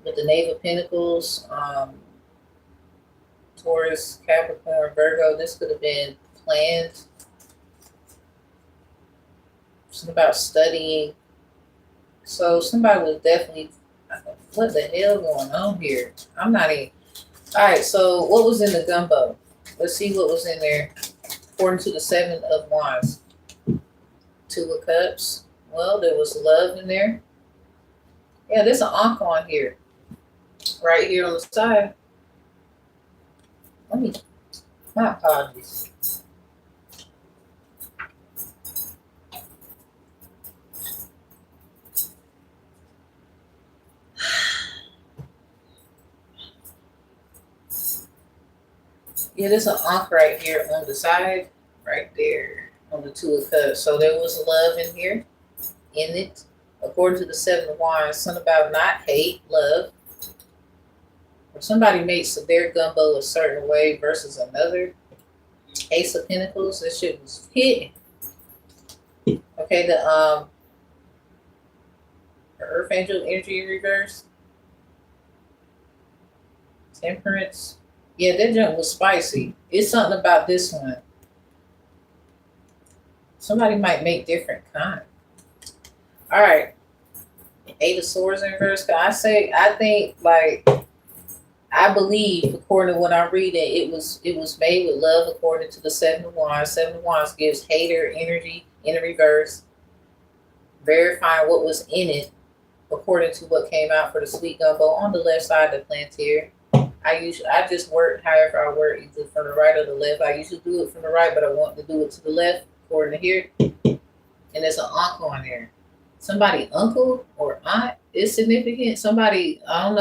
with the Knave of Pentacles, Taurus, Capricorn, Virgo. This could have been planned. Something about studying. So somebody was definitely, what the hell going on here? I'm not even. All right, so what was in the gumbo? Let's see what was in there. According to the Seven of Wands. Two of Cups. Well, there was love in there. Yeah, there's an ankh on here. Right here on the side. My apologies. Yeah, there's an ankh right here on the side, right there on the Two of Cups. So there was love in here, in it. According to the Seven of Wands, something about not hate, love. Or somebody makes their gumbo a certain way versus another. Ace of Pentacles, this shit was hitting. Okay, the Earth Angel energy in reverse. Temperance. Yeah, that junk was spicy. It's something about this one. Somebody might make different kind. All right. Eight of Swords in reverse. I think like I believe, according to what I'm reading, it was made with love according to the Seven of Wands. Seven of Wands gives hater energy in the reverse. Verifying what was in it according to what came out for the sweet gumbo on the left side of the plantier. I just work however I work, either from the right or the left. I usually do it from the right, but I want to do it to the left, according to here. And there's an uncle on there. Somebody uncle or aunt is significant. Somebody, I don't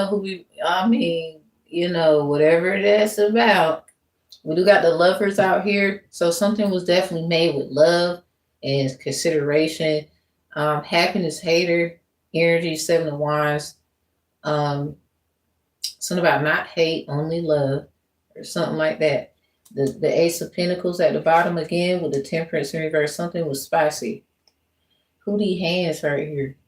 know whatever that's about. We do got the lovers out here. So something was definitely made with love and consideration. Happiness, hater, energy, Seven of Wands. Something about not hate, only love, or something like that. The Ace of Pentacles at the bottom again with the Temperance in reverse. Something was spicy. Hootie hands right here.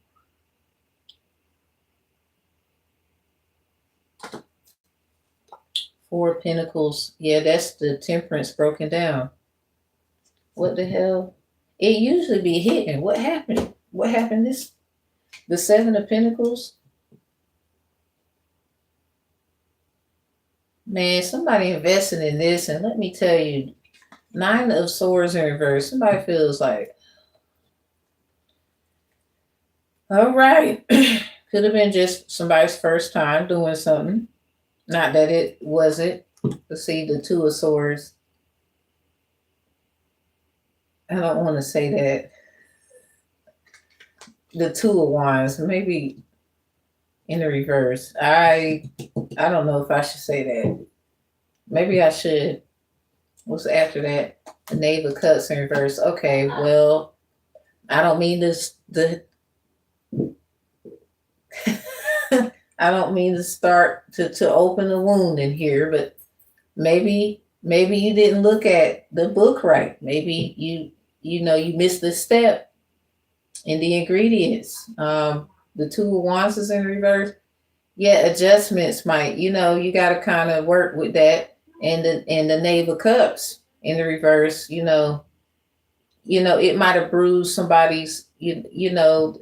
Four of Pentacles. Yeah, that's the Temperance broken down. What the hell? It usually be hitting. What happened? What happened? The Seven of Pentacles. Man, somebody invested in this, and let me tell you, Nine of Swords in reverse. Somebody feels like, all right, could have been just somebody's first time doing something. Not that it wasn't. Let's see, the Two of Swords. I don't want to say that. The Two of Wands, maybe in the reverse. I don't know if I should say that. Maybe I should. What's after that? The Knave of Cups in reverse. Okay, well, I don't mean this. I don't mean to start to open a wound in here, but maybe you didn't look at the book right. Maybe you missed the step in the ingredients. The Two of Wands is in reverse. Yeah, adjustments might, you got to kind of work with that. And the Knave of Cups in the reverse, it might have bruised somebody's,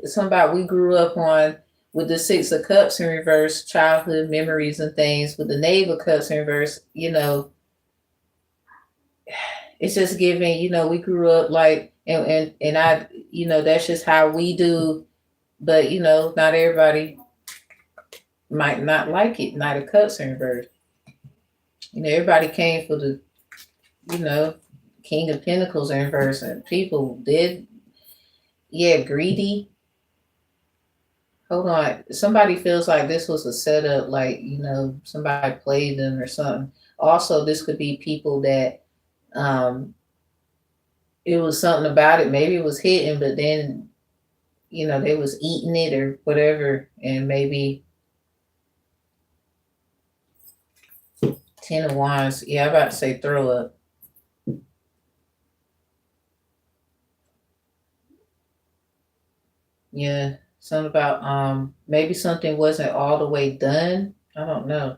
somebody we grew up on with the Six of Cups in reverse, childhood memories and things. With the Knave of Cups in reverse, it's just giving, we grew up like, and I, that's just how we do. But, not everybody might not like it. Knight of Cups in reverse. Everybody came for the, King of Pentacles in reverse, and people did, greedy. Hold on. Somebody feels like this was a setup, like, somebody played them or something. Also, this could be people that it was something about it. Maybe it was hidden, but then, they was eating it or whatever, and maybe Ten of Wands. Yeah, I'm about to say throw up. Yeah, something about maybe something wasn't all the way done. I don't know.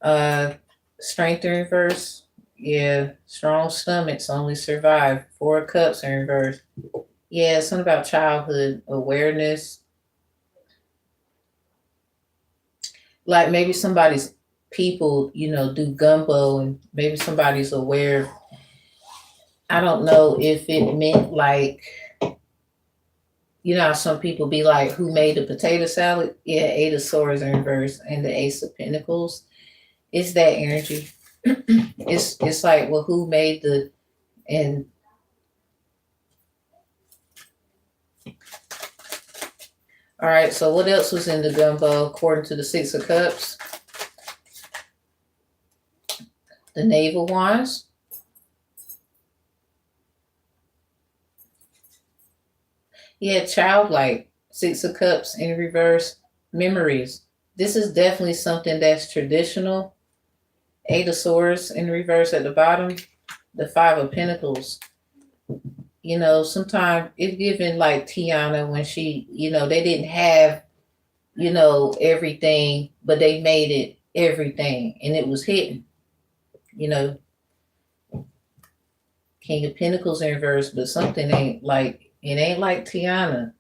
Uh, strength in reverse. Yeah, strong stomachs only survive. Four of Cups in reverse. Yeah, something about childhood awareness. Like maybe somebody's people, do gumbo, and maybe somebody's aware. I don't know if it meant like, how some people be like, who made the potato salad? Yeah, Eight of Swords in reverse and the Ace of Pentacles. It's that energy. It's like, well, who made the and all right. So what else was in the gumbo according to the Six of Cups? The Knave of Wands. Yeah, childlike. Six of Cups in reverse. Memories. This is definitely something that's traditional. Eight of Swords in reverse at the bottom. The Five of Pentacles. Sometimes it's given like Tiana when she, they didn't have, everything, but they made it everything and it was hidden. You know, King of Pentacles in reverse, but something ain't like, it ain't like Tiana.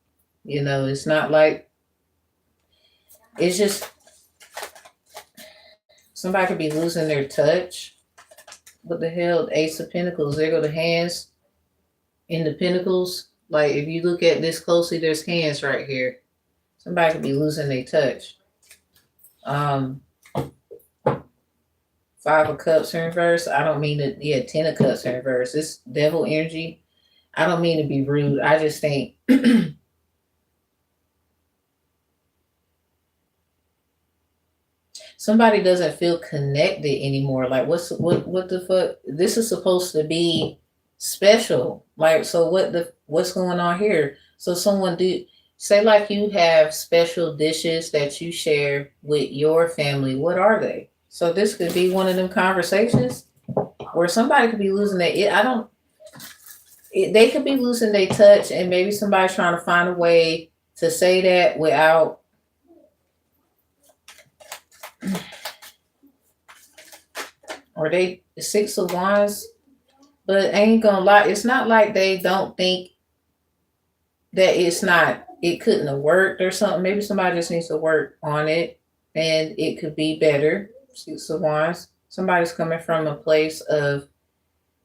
It's not like, it's just, somebody could be losing their touch. What the hell? Ace of Pentacles, there go the hands in the Pentacles. Like if you look at this closely, there's hands right here. Somebody could be losing their touch. Five of Cups in reverse. I don't mean to, yeah, Ten of Cups in reverse. This devil energy. I don't mean to be rude. I just think somebody doesn't feel connected anymore. Like what the fuck? This is supposed to be special. Like, so what's going on here? So someone do say like you have special dishes that you share with your family. What are they? So this could be one of them conversations where somebody could be losing their. They could be losing their touch, and maybe somebody's trying to find a way to say that without. Or they Six of Wands, but I ain't gonna lie, it's not like they don't think that it couldn't have worked or something. Maybe somebody just needs to work on it and it could be better. Six of Wands. Somebody's coming from a place of,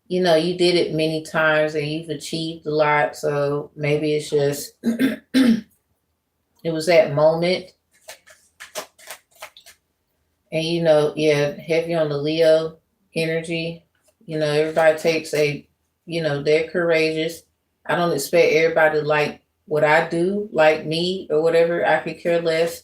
you did it many times and you've achieved a lot. So maybe it's just, it was that moment. And, yeah, heavy on the Leo energy. Everybody takes they're courageous. I don't expect everybody to like what I do, like me or whatever. I could care less.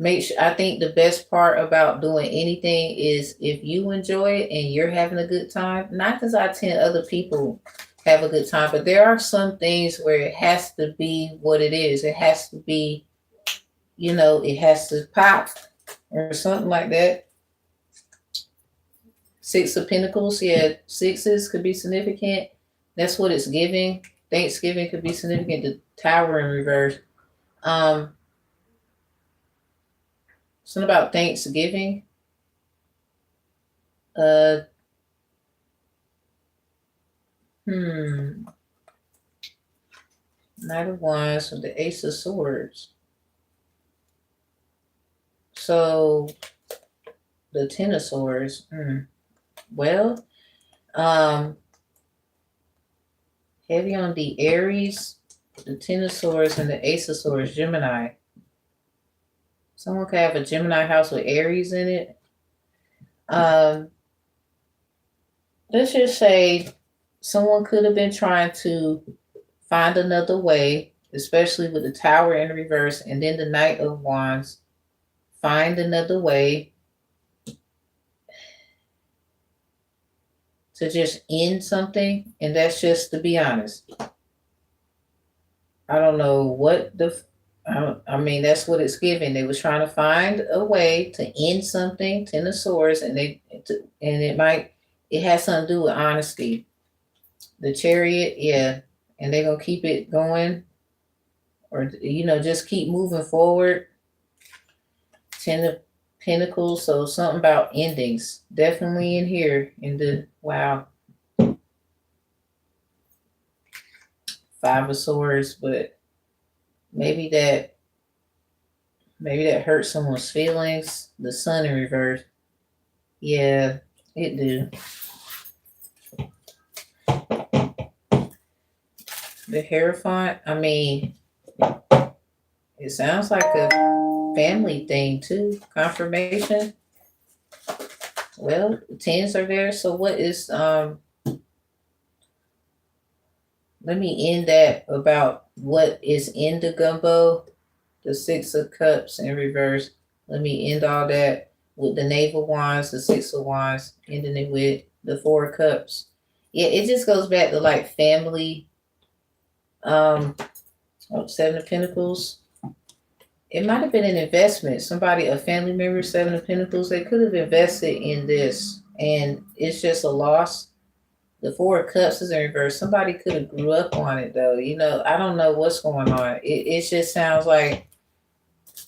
I think the best part about doing anything is if you enjoy it and you're having a good time, not because I tend other people have a good time, but there are some things where it has to be what it is. It has to be, it has to pop or something like that. Six of Pentacles, yeah, sixes could be significant. That's what it's giving. Thanksgiving could be significant. The Tower in reverse. Something about Thanksgiving. Knight of Wands with the Ace of Swords. So the Ten of Swords. Well, heavy on the Aries, the Ten of Swords, and the Ace of Swords, Gemini. Someone could have a Gemini house with Aries in it. Let's just say someone could have been trying to find another way, especially with the Tower in reverse, and then the Knight of Wands. Find another way to just end something, and that's just to be honest. I don't know what that's what it's giving. They was trying to find a way to end something, Ten of Swords, and it has something to do with honesty. The Chariot, yeah, and they're gonna keep it going. or just keep moving forward. Ten of Pentacles, so something about endings. Definitely in here in the wow. Five of Swords, but maybe that hurt someone's feelings. The Sun in reverse. Yeah, it do. The Hierophant, I mean, it sounds like a family thing too. Confirmation. Well, tens are there. So what is let me end that about what is in the gumbo. The Six of Cups in reverse. Let me end all that with the Knave of Wands, the Six of Wands, ending it with the Four of Cups. Yeah, it just goes back to like family. Seven of Pentacles. It might have been an investment. Somebody, a family member, Seven of Pentacles, they could have invested in this and it's just a loss. The Four of Cups is in reverse. Somebody could have grew up on it though. I don't know what's going on. It just sounds like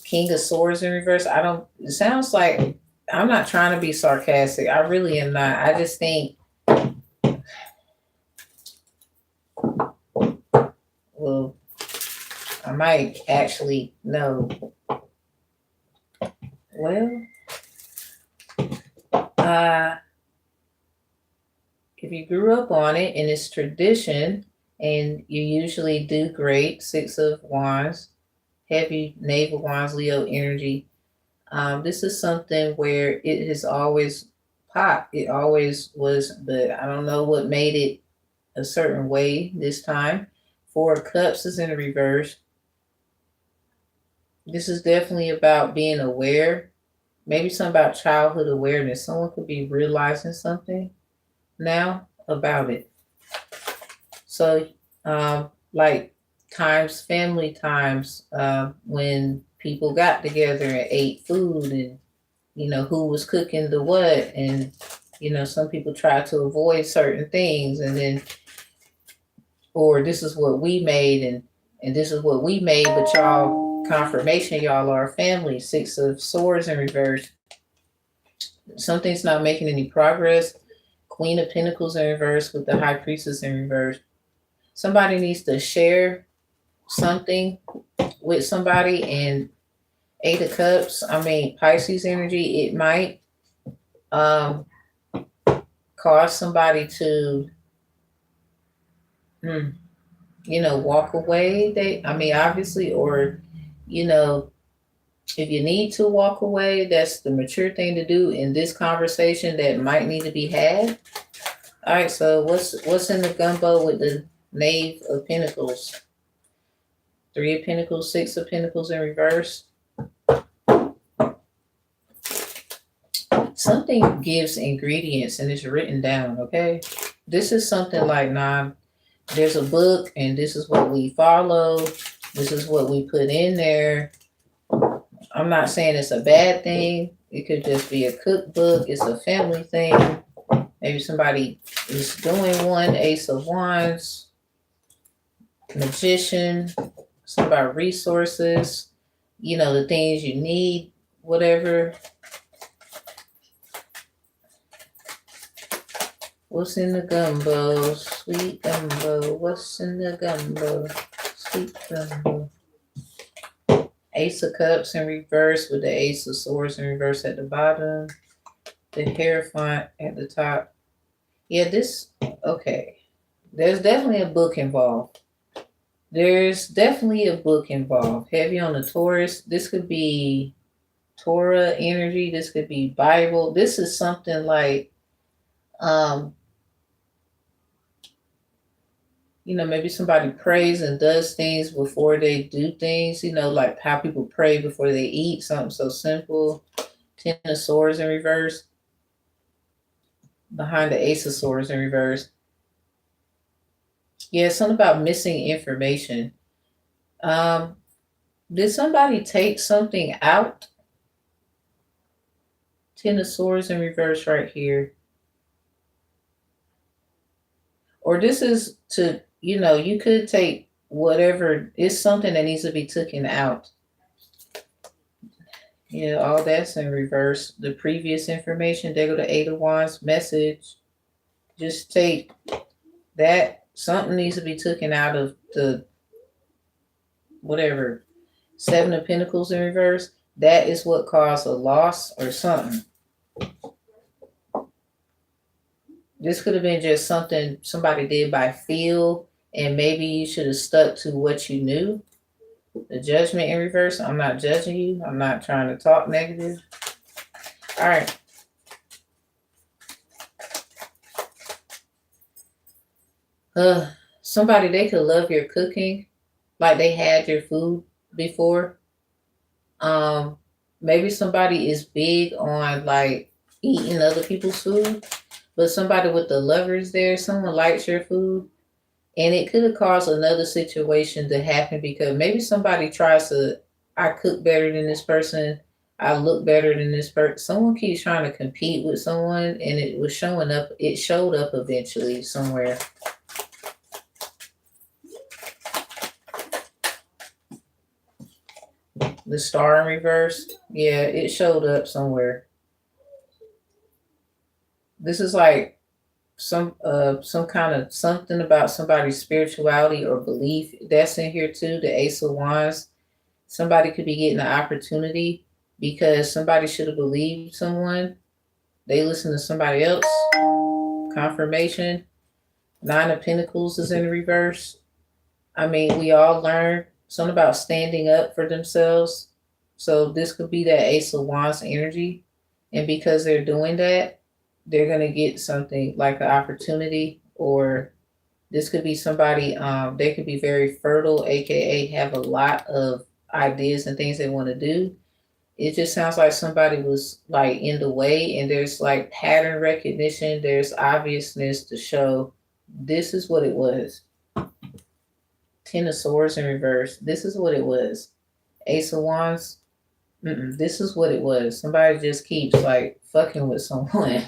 King of Swords in reverse. It sounds like, I'm not trying to be sarcastic. I really am not. I just think, well, I might actually know. Well, if you grew up on it and it's tradition and you usually do great, Six of Wands, heavy Knave of Wands, Leo energy. This is something where it has always popped. It always was, but I don't know what made it a certain way this time. Four of Cups is in the reverse. This is definitely about being aware. Maybe something about childhood awareness. Someone could be realizing something now about it. So, like family times, when people got together and ate food and, who was cooking the what. And, some people try to avoid certain things and then, or this is what we made and this is what we made, but y'all, confirmation, y'all are a family. Six of Swords in reverse. Something's not making any progress. Queen of Pentacles in reverse with the High Priestess in reverse. Somebody needs to share something with somebody. And Eight of Cups, Pisces energy, it might cause somebody to walk away. Obviously, or if you need to walk away, that's the mature thing to do in this conversation that might need to be had. All right, so what's in the gumbo with the Knave of Pentacles? Three of Pentacles, Six of Pentacles in reverse. Something gives ingredients and it's written down, okay? This is something like, there's a book and this is what we follow. This is what we put in there. I'm not saying it's a bad thing. It could just be a cookbook. It's a family thing. Maybe somebody is doing one. Ace of Wands, Magician, something about resources, the things you need, whatever. What's in the gumbo? Sweet gumbo. What's in the gumbo? Sweet gumbo. Ace of Cups in reverse with the Ace of Swords in reverse at the bottom. The Hierophant at the top. Yeah, okay. There's definitely a book involved. Heavy on the Taurus. This could be Torah energy. This could be Bible. This is something like, maybe somebody prays and does things before they do things, like how people pray before they eat, something so simple. Ten of Swords in reverse. Behind the Ace of Swords in reverse. Yeah, something about missing information. Did somebody take something out? Ten of Swords in reverse right here. Or this is to, you could take whatever, it's something that needs to be taken out. Yeah, all that's in reverse. The previous information, there go the Eight of Wands message. Just take that. Something needs to be taken out of the whatever. Seven of Pentacles in reverse. That is what caused a loss or something. This could have been just something somebody did by feel, and maybe you should have stuck to what you knew. The Judgment in reverse. I'm not judging you. I'm not trying to talk negative. All right. Somebody, they could love your cooking, like they had your food before. Maybe somebody is big on like eating other people's food, but somebody with the lovers there, someone likes your food, and it could have caused another situation to happen because maybe somebody tries to, I cook better than this person, I look better than this person. Someone keeps trying to compete with someone, and it was showing up. It showed up eventually somewhere. The Star in reverse, yeah, it showed up somewhere. This is like some kind of something about somebody's spirituality or belief that's in here too. The Ace of Wands. Somebody could be getting an opportunity because somebody should have believed someone. They listen to somebody else. Confirmation. Nine of Pentacles is in reverse. I mean, we all learn something about standing up for themselves. So this could be that Ace of Wands energy. And because they're doing that, they're going to get something like an opportunity, or this could be somebody, they could be very fertile, aka have a lot of ideas and things they want to do. It just sounds like somebody was like in the way, and there's like pattern recognition, there's obviousness to show this is what it was. Ten of Swords in reverse. This is what it was. Ace of Wands. This is what it was. Somebody just keeps like fucking with someone.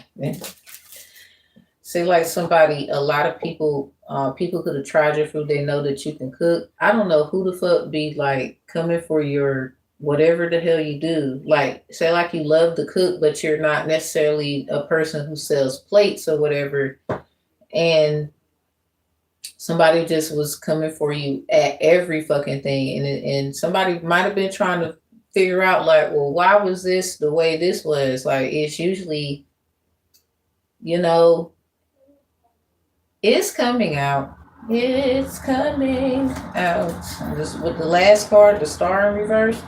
Say like somebody, a lot of people, people could have tried your food. They know that you can cook. I don't know who the fuck be like coming for your whatever the hell you do. Like say like you love to cook, but you're not necessarily a person who sells plates or whatever. And somebody just was coming for you at every fucking thing. And somebody might have been trying to figure out like, well, why was this the way this was? Like it's usually, you know, it's coming out. It's coming out. Just with the last card, the Star in reverse.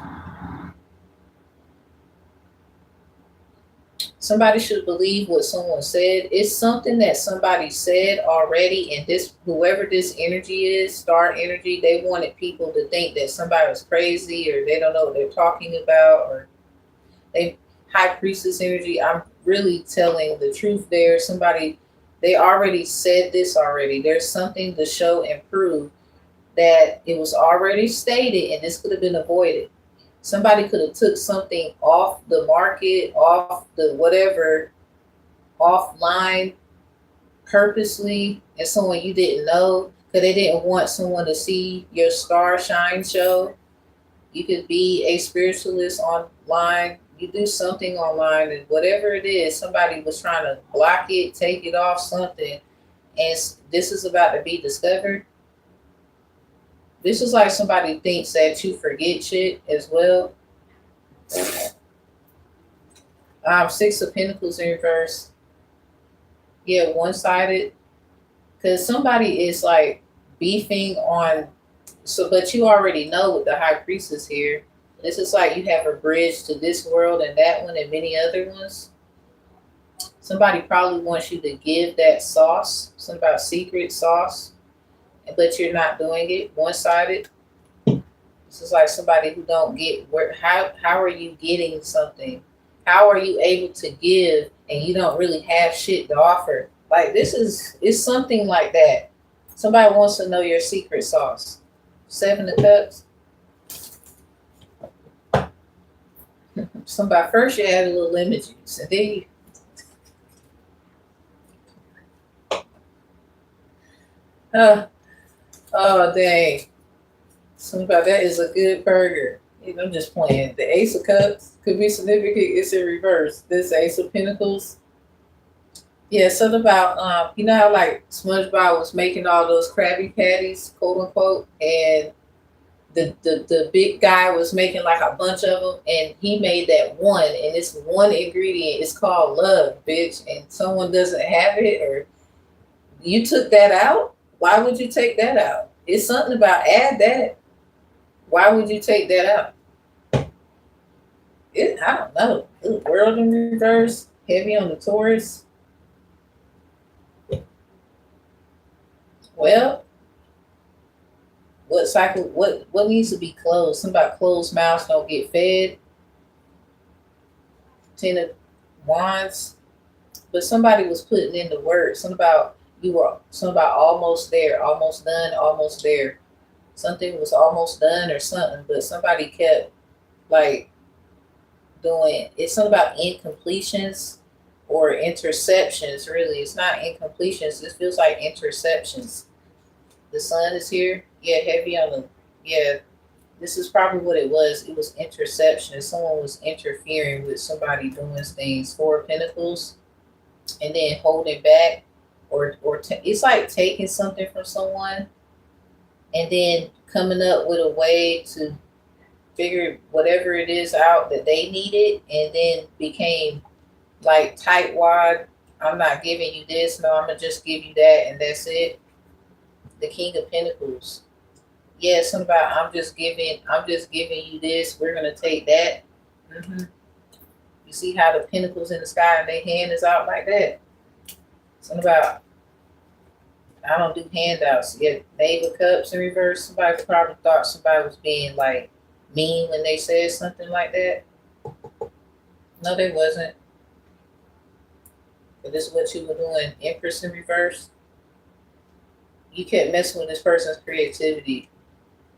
Somebody should believe what someone said. It's something that somebody said already, and this, whoever this energy is, Star energy, they wanted people to think that somebody was crazy or they don't know what they're talking about, or they High Priestess energy. I'm really telling the truth there. Somebody, they already said this already. There's something to show and prove that it was already stated, and this could have been avoided. Somebody could have took something off the market, off the whatever, offline purposely, and someone you didn't know because they didn't want someone to see your star shine show. You could be a spiritualist online. You do something online, and whatever it is, somebody was trying to block it, take it off, something, and this is about to be discovered. This is like somebody thinks that you forget shit as well. Six of Pentacles in reverse. Yeah, one-sided. Because somebody is like beefing on, so but you already know with the High Priestess here, this is like you have a bridge to this world and that one and many other ones. Somebody probably wants you to give that sauce, something about secret sauce, but you're not doing it. One-sided. This is like somebody who don't get where. How are you getting something? How are you able to give and you don't really have shit to offer? Like this is something like that. Somebody wants to know your secret sauce. Seven of Cups. Somebody first you had a little lemon juice, and then you, oh dang. Something about that is a good burger. I'm just playing. The Ace of Cups could be significant. It's in reverse. This Ace of Pentacles. Yeah, something about you know how like SpongeBob was making all those Krabby Patties, quote unquote, and the big guy was making like a bunch of them, and he made that one, and this one ingredient is called love, bitch, and someone doesn't have it, or you took that out. Why would you take that out? It's something about add that. Why would you take that out? I don't know. Ooh, world in reverse, heavy on the Taurus. Well, what cycle? What needs to be closed? Something about closed mouths don't get fed. Ten of Wands, but somebody was putting in the work. Something about almost there, almost done, almost there. Something was almost done or something, but somebody kept like doing. It's something about incompletions or interceptions. Really, it's not incompletions. It feels like interceptions. The sun is here. Yeah, heavy on the. Yeah, this is probably what it was. It was interception. Someone was interfering with somebody doing things. Four of Pentacles, and then holding back, it's like taking something from someone, and then coming up with a way to figure whatever it is out that they needed, and then became like tightwad. I'm not giving you this. No, I'm gonna just give you that, and that's it. The King of Pentacles. Yeah, something about I'm just giving you this. We're gonna take that. You see how the pentacles in the sky and their hand is out like that. Something about I don't do handouts. Yeah, Knave of Cups in reverse. Somebody probably thought somebody was being like mean when they said something like that. No, they wasn't. But this is what you were doing. Empress in reverse. You kept messing with this person's creativity.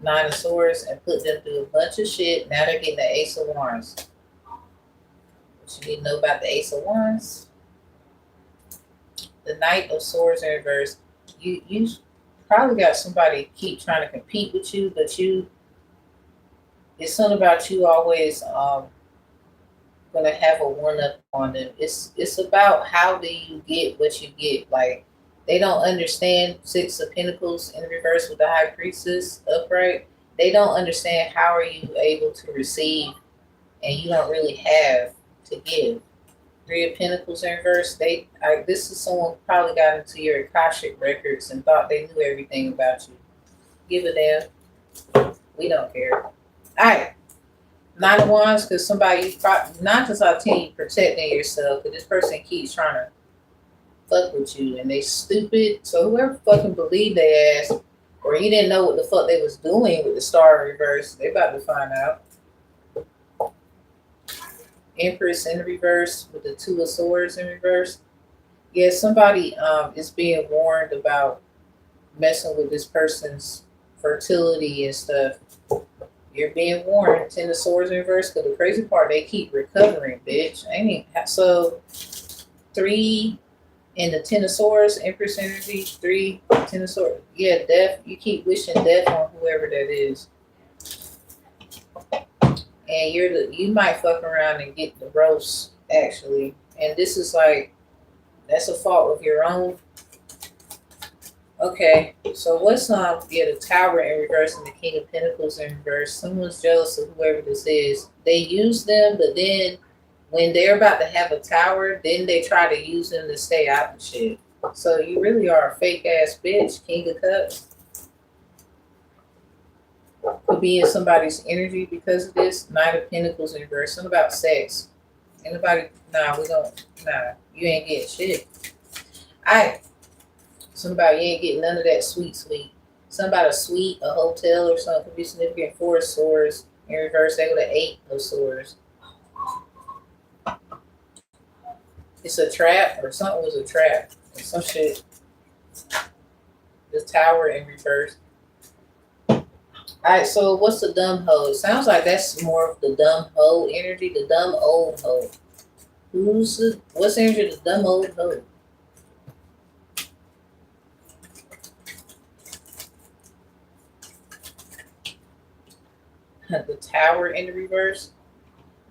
Nine of Swords, and put them through a bunch of shit. Now they're getting the Ace of Wands. What you need to know about the Ace of Wands? The Knight of Swords in reverse. You probably got somebody keep trying to compete with you, but it's something about you always gonna have a one up on them. It's about how do you get what you get. Like they don't understand Six of Pentacles in reverse with the High Priestess upright. They don't understand how are you able to receive and you don't really have to give. Three of Pentacles in reverse. This is someone who probably got into your Akashic records and thought they knew everything about you. Give a damn. We don't care. All right. Nine of Wands, because somebody, not just I tell you protecting yourself, but this person keeps trying to fuck with you and they stupid. So whoever fucking believed they ass, or you didn't know what the fuck they was doing with the Star in reverse, they about to find out. Empress in reverse with the Two of Swords in reverse. Yeah, somebody is being warned about messing with this person's fertility and stuff. You're being warned. Ten of Swords in reverse. Because the crazy part, they keep recovering, bitch. So 3 and the Ten of Swords, Empress energy. 3, Ten of Swords. Yeah, death. You keep wishing death on whoever that is. And you might fuck around and get the roast, actually. And this is like, that's a fault of your own. Okay, so what's the Tower in reverse and the King of Pentacles in reverse. Someone's jealous of whoever this is. They use them, but then when they're about to have a tower, then they try to use them to stay out of shit. So you really are a fake ass bitch, King of Cups. Could be in somebody's energy because of this. Knight of Pentacles in reverse. Something about sex. Anybody? Nah, you ain't getting shit. Alright. Something about you ain't getting none of that sweet. Something about a suite, a hotel or something. Could be significant. 4 of Swords in reverse. They go to 8 of Swords. It's a trap, or something was a trap. Or some shit. The Tower in reverse. Alright, so what's the dumb hoe? It sounds like that's more of the dumb hoe energy, the dumb old hoe. What's the energy of the dumb old hoe? the Tower in the reverse,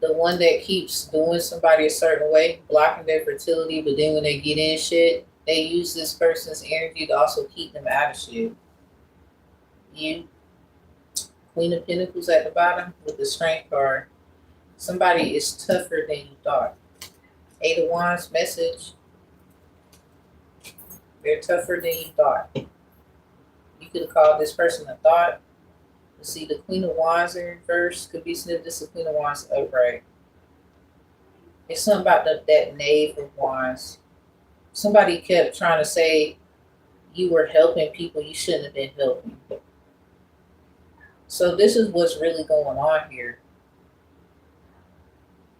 the one that keeps doing somebody a certain way, blocking their fertility, but then when they get in shit, they use this person's energy to also keep them out of shit. You, Queen of Pentacles at the bottom with the Strength card. Somebody is tougher than you thought. Eight of Wands message. They're tougher than you thought. You could have called this person a thought. You see the Queen of Wands in reverse. Could be snipped. This is the Queen of Wands upright. It's something about that Knave of Wands. Somebody kept trying to say you were helping people you shouldn't have been helping. So this is what's really going on here.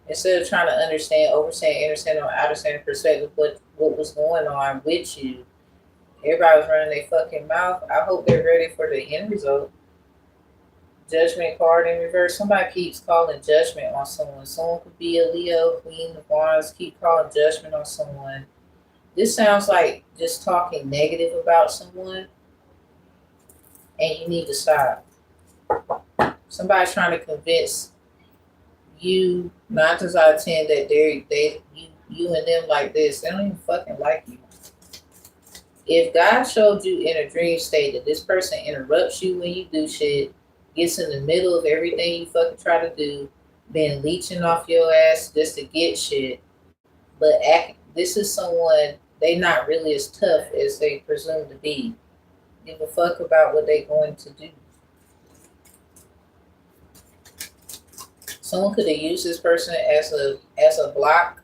Instead of trying to understand, overstand, understand, or understand perspective what was going on with you, everybody was running their fucking mouth. I hope they're ready for the end result. Judgment card in reverse. Somebody keeps calling judgment on someone. Someone could be a Leo, Queen of Wands. Keep calling judgment on someone. This sounds like just talking negative about someone, and you need to stop. Somebody's trying to convince you 9 times out of 10 that you and them like this. They don't even fucking like you. If God showed you in a dream state that this person interrupts you when you do shit, gets in the middle of everything you fucking try to do, been leeching off your ass just to get shit, but this is someone, they not really as tough as they presume to be. Give a fuck about what they going to do. Someone could have used this person as a block.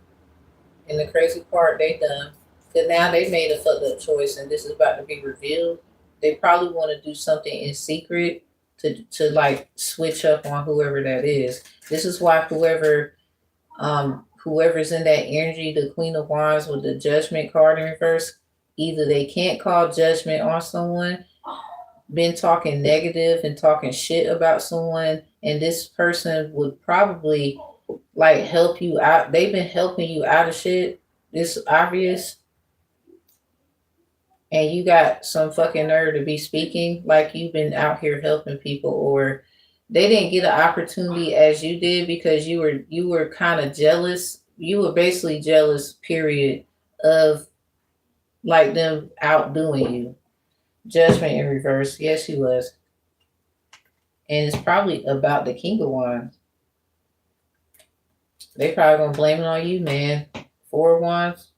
And the crazy part, they done. Because now they made a fucked up choice and this is about to be revealed. They probably want to do something in secret to like switch up on whoever that is. This is why whoever's in that energy, the Queen of Wands with the Judgment card in reverse, either they can't call judgment on someone, been talking negative and talking shit about someone, and this person would probably like help you out. They've been helping you out of shit. It's obvious. And you got some fucking nerve to be speaking like you've been out here helping people, or they didn't get an opportunity as you did because you were kind of jealous. You were basically jealous, period, of like them outdoing you. Judgment in reverse. Yes, she was. And it's probably about the King of Wands. They probably gonna blame it on you, man. 4 of Wands.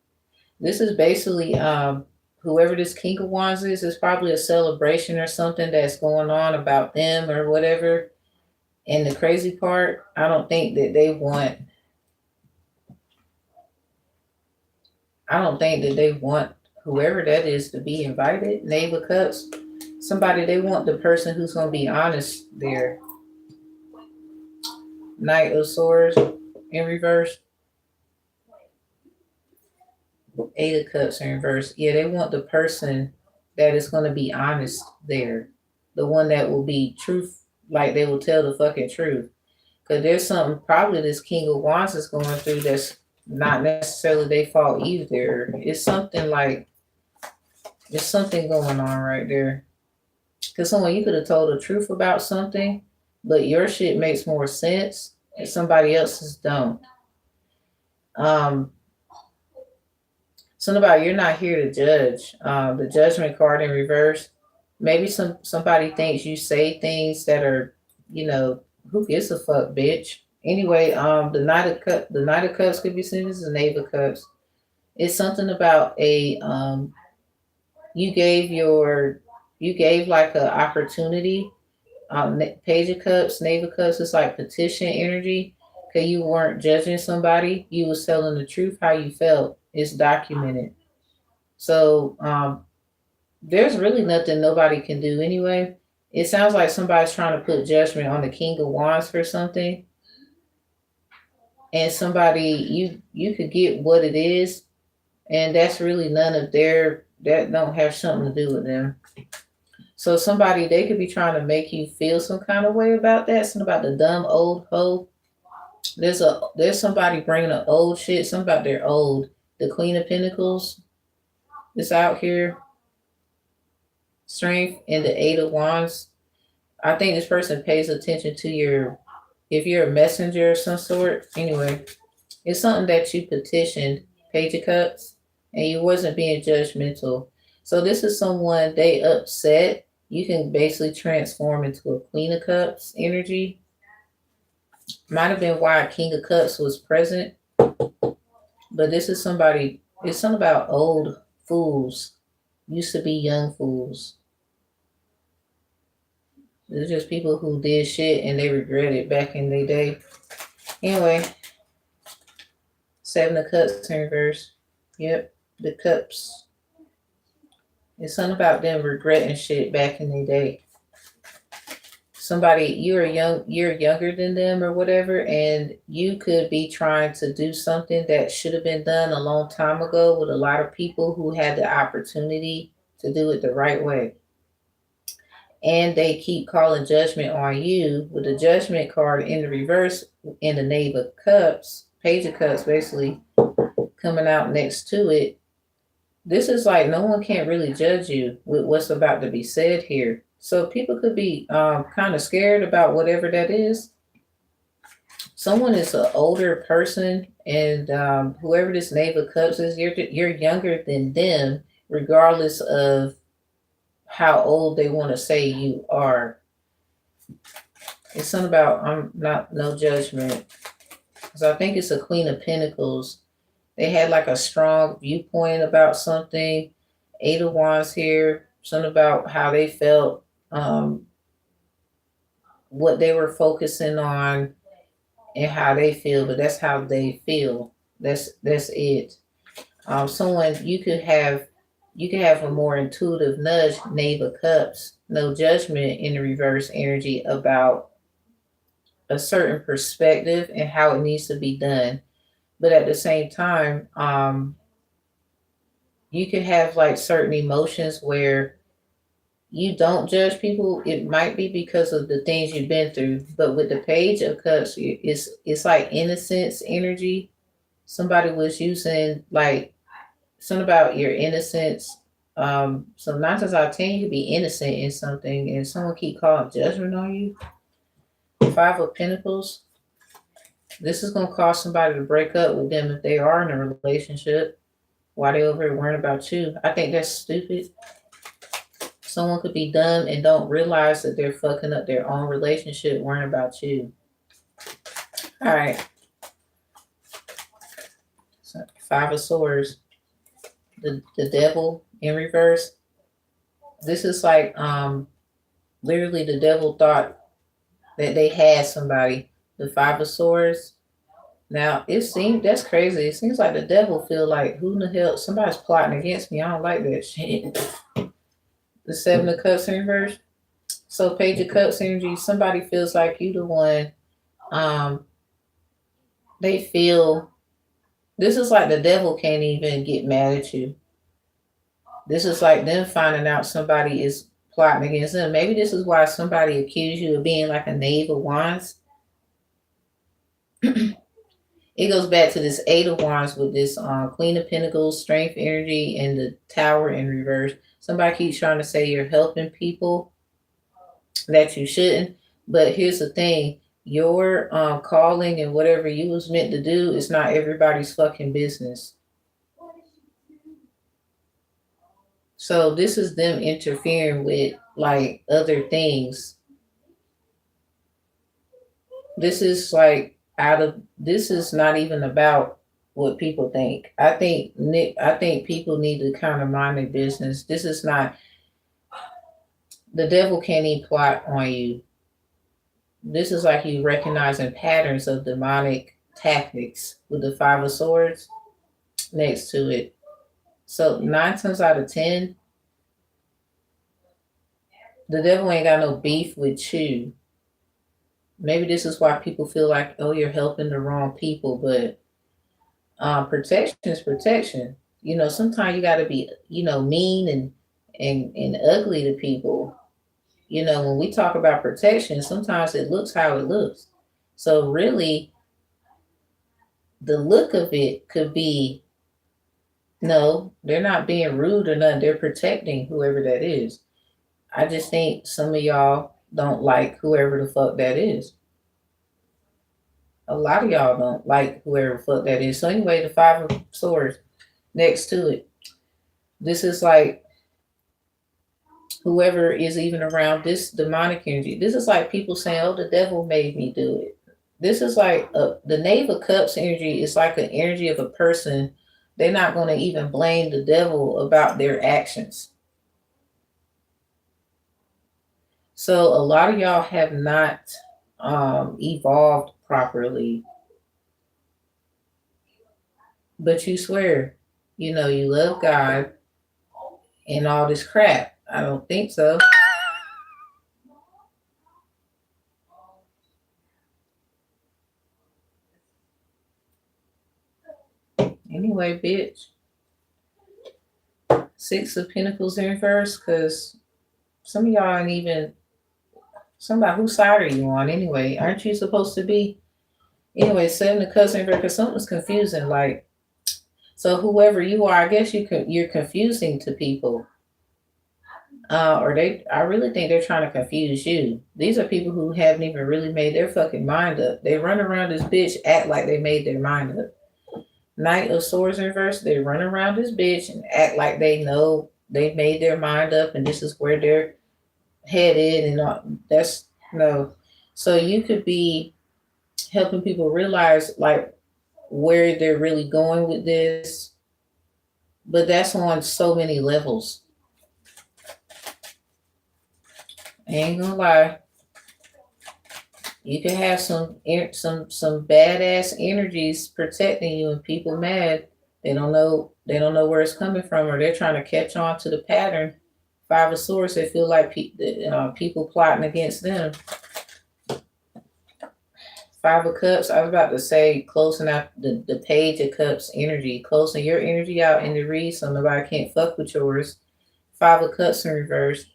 This is basically whoever this King of Wands is probably a celebration or something that's going on about them or whatever. And the crazy part, I don't think that they want whoever that is to be invited. Knave of Cups. Somebody, they want the person who's going to be honest there. Knight of Swords in reverse. 8 of Cups in reverse. Yeah, they want the person that is going to be honest there. The one that will be truth, like they will tell the fucking truth. Because there's something probably this King of Wands is going through that's not necessarily their fault either. It's something like, there's something going on right there. Because someone, you could have told the truth about something, but your shit makes more sense and somebody else's don't. Something about you're not here to judge. The Judgment card in reverse. Maybe somebody thinks you say things that are, who gives a fuck, bitch. Anyway, the Knight of Cups could be seen as the Knave of Cups. It's something about you gave like an opportunity. Page of Cups, Knave of Cups is like petition energy. Because you weren't judging somebody, you was telling the truth how you felt. It's documented. So there's really nothing nobody can do anyway. It sounds like somebody's trying to put judgment on the King of Wands for something. And somebody, you could get what it is. And that's really none of that don't have something to do with them. So somebody, they could be trying to make you feel some kind of way about that. Something about the dumb old hoe. There's somebody bringing up old shit. Something about they're old. The Queen of Pentacles is out here. Strength and the 8 of Wands. I think this person pays attention to your, if you're a messenger of some sort. Anyway, it's something that you petitioned, Page of Cups, and you wasn't being judgmental. So this is someone, they upset. You can basically transform into a Queen of Cups energy. Might have been why King of Cups was present, but this is somebody, it's something about old fools. Used to be young fools. It's just people who did shit and they regret it back in the day. Anyway, Seven of Cups in reverse. Yep, the cups. It's something about them regretting shit back in the day. Somebody, you're younger than them or whatever, and you could be trying to do something that should have been done a long time ago with a lot of people who had the opportunity to do it the right way. And they keep calling judgment on you with the judgment card in the reverse in the Knave of Cups, Page of Cups basically coming out next to it. This is like no one can't really judge you with what's about to be said here. So people could be kind of scared about whatever that is. Someone is an older person, and whoever this Knave of Cups is, you're younger than them, regardless of how old they want to say you are. It's something about no judgment. So I think it's a Queen of Pentacles. They had like a strong viewpoint about something. Eight of Wands here. Something about how they felt, what they were focusing on, and how they feel. But that's how they feel. That's it. Someone you could have a more intuitive nudge, Knave of Cups, no judgment in the reverse energy about a certain perspective and how it needs to be done. But at the same time, you could have like certain emotions where you don't judge people. It might be because of the things you've been through. But with the Page of Cups, it's like innocence energy. Somebody was using like something about your innocence. So 9 times out of 10, you could be innocent in something, and someone keep calling judgment on you. Five of Pentacles. This is gonna cause somebody to break up with them if they are in a relationship. Why they over here worrying about you? I think that's stupid. Someone could be dumb and don't realize that they're fucking up their own relationship worrying about you. All right. So, Five of Swords. The Devil in reverse. This is like literally the devil thought that they had somebody. The Five of Swords. Now it seems, that's crazy. It seems like the devil feel like, who in the hell, somebody's plotting against me. I don't like that shit. The Seven of Cups in reverse. So Page of Cups energy, somebody feels like you the one. They feel, this is like the devil can't even get mad at you. This is like them finding out somebody is plotting against them. Maybe this is why somebody accused you of being like a Knave of Wands. It goes back to this Eight of Wands with this Queen of Pentacles, Strength energy, and the Tower in reverse. Somebody keeps trying to say you're helping people that you shouldn't. But here's the thing. Your calling and whatever you was meant to do is not everybody's fucking business. So this is them interfering with like other things. This is like this is not even about what people think. I think people need to kind of mind their business. This is not, the devil can't even plot on you. This is like you recognizing patterns of demonic tactics with the Five of Swords next to it. So 9 times out of 10, the devil ain't got no beef with you. Maybe this is why people feel like, oh, you're helping the wrong people, but protection is protection. You know, sometimes you got to be, mean and ugly to people. You know, when we talk about protection, sometimes it looks how it looks. So really, the look of it could be, no, they're not being rude or nothing. They're protecting whoever that is. I just think some of y'all don't like whoever the fuck that is. A lot of y'all don't like whoever the fuck that is. So anyway, the Five of Swords next to it. This is like whoever is even around this demonic energy. This is like people saying, "Oh, the devil made me do it." This is like the Knave of Cups energy is like an energy of a person. They're not going to even blame the devil about their actions. So a lot of y'all have not evolved properly, but you swear, you know, you love God and all this crap. I don't think so. Anyway, bitch. Six of Pentacles in reverse, because some of y'all ain't even, somebody, whose side are you on anyway? Aren't you supposed to be? Anyway, Seven of Cups in reverse, because something's confusing. Like, so whoever you are, I guess you're confusing to people. Or I really think they're trying to confuse you. These are people who haven't even really made their fucking mind up. They run around this bitch, act like they made their mind up. Knight of Swords in reverse, they run around this bitch and act like they know they made their mind up and this is where they're headed and all. That's no. So you could be helping people realize like where they're really going with this, but that's on so many levels. I ain't gonna lie. You can have some badass energies protecting you, and people mad. They don't know where it's coming from, or they're trying to catch on to the pattern. Five of Swords, they feel like people plotting against them. Five of Cups, I was about to say closing out the Page of Cups energy, closing your energy out in the read so nobody can't fuck with yours. Five of Cups in reverse.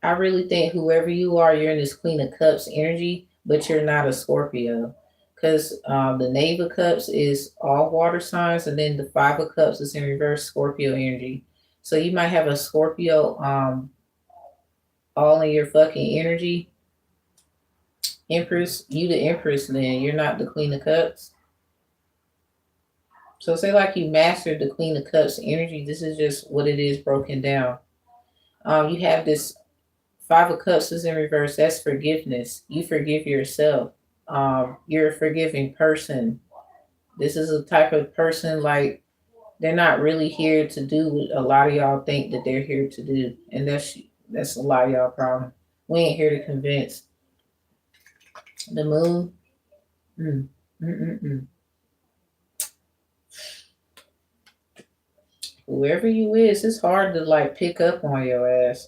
I really think whoever you are, you're in this Queen of Cups energy, but you're not a Scorpio. Because the Knave of Cups is all water signs, and then the Five of Cups is in reverse Scorpio energy. So you might have a Scorpio all in your fucking energy. Empress, you the Empress then. You're not the Queen of Cups. So say like you mastered the Queen of Cups energy. This is just what it is broken down. You have this Five of Cups is in reverse. That's forgiveness. You forgive yourself. You're a forgiving person. This is a type of person like they're not really here to do what a lot of y'all think that they're here to do, and that's a lot of y'all problem. We ain't here to convince. The Moon. Whoever you is, it's hard to like pick up on your ass.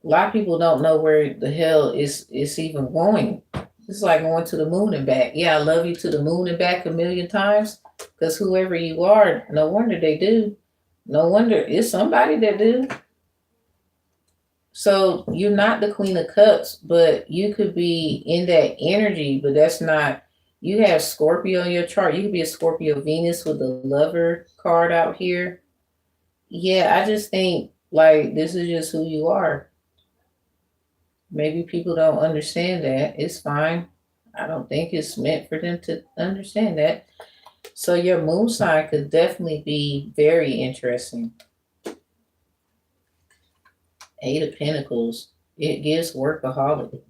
A lot of people don't know where the hell it's even going. It's like going to the moon and back. Yeah, I love you to the moon and back a million times. Because whoever you are, no wonder they do. No wonder it's somebody that do. So you're not the Queen of Cups, but you could be in that energy, but that's not. You have Scorpio in your chart. You could be a Scorpio Venus with the Lover card out here. Yeah, I just think like this is just who you are. Maybe people don't understand that. It's fine. I don't think it's meant for them to understand that. So your moon sign could definitely be very interesting. Eight of Pentacles. It gives workaholic.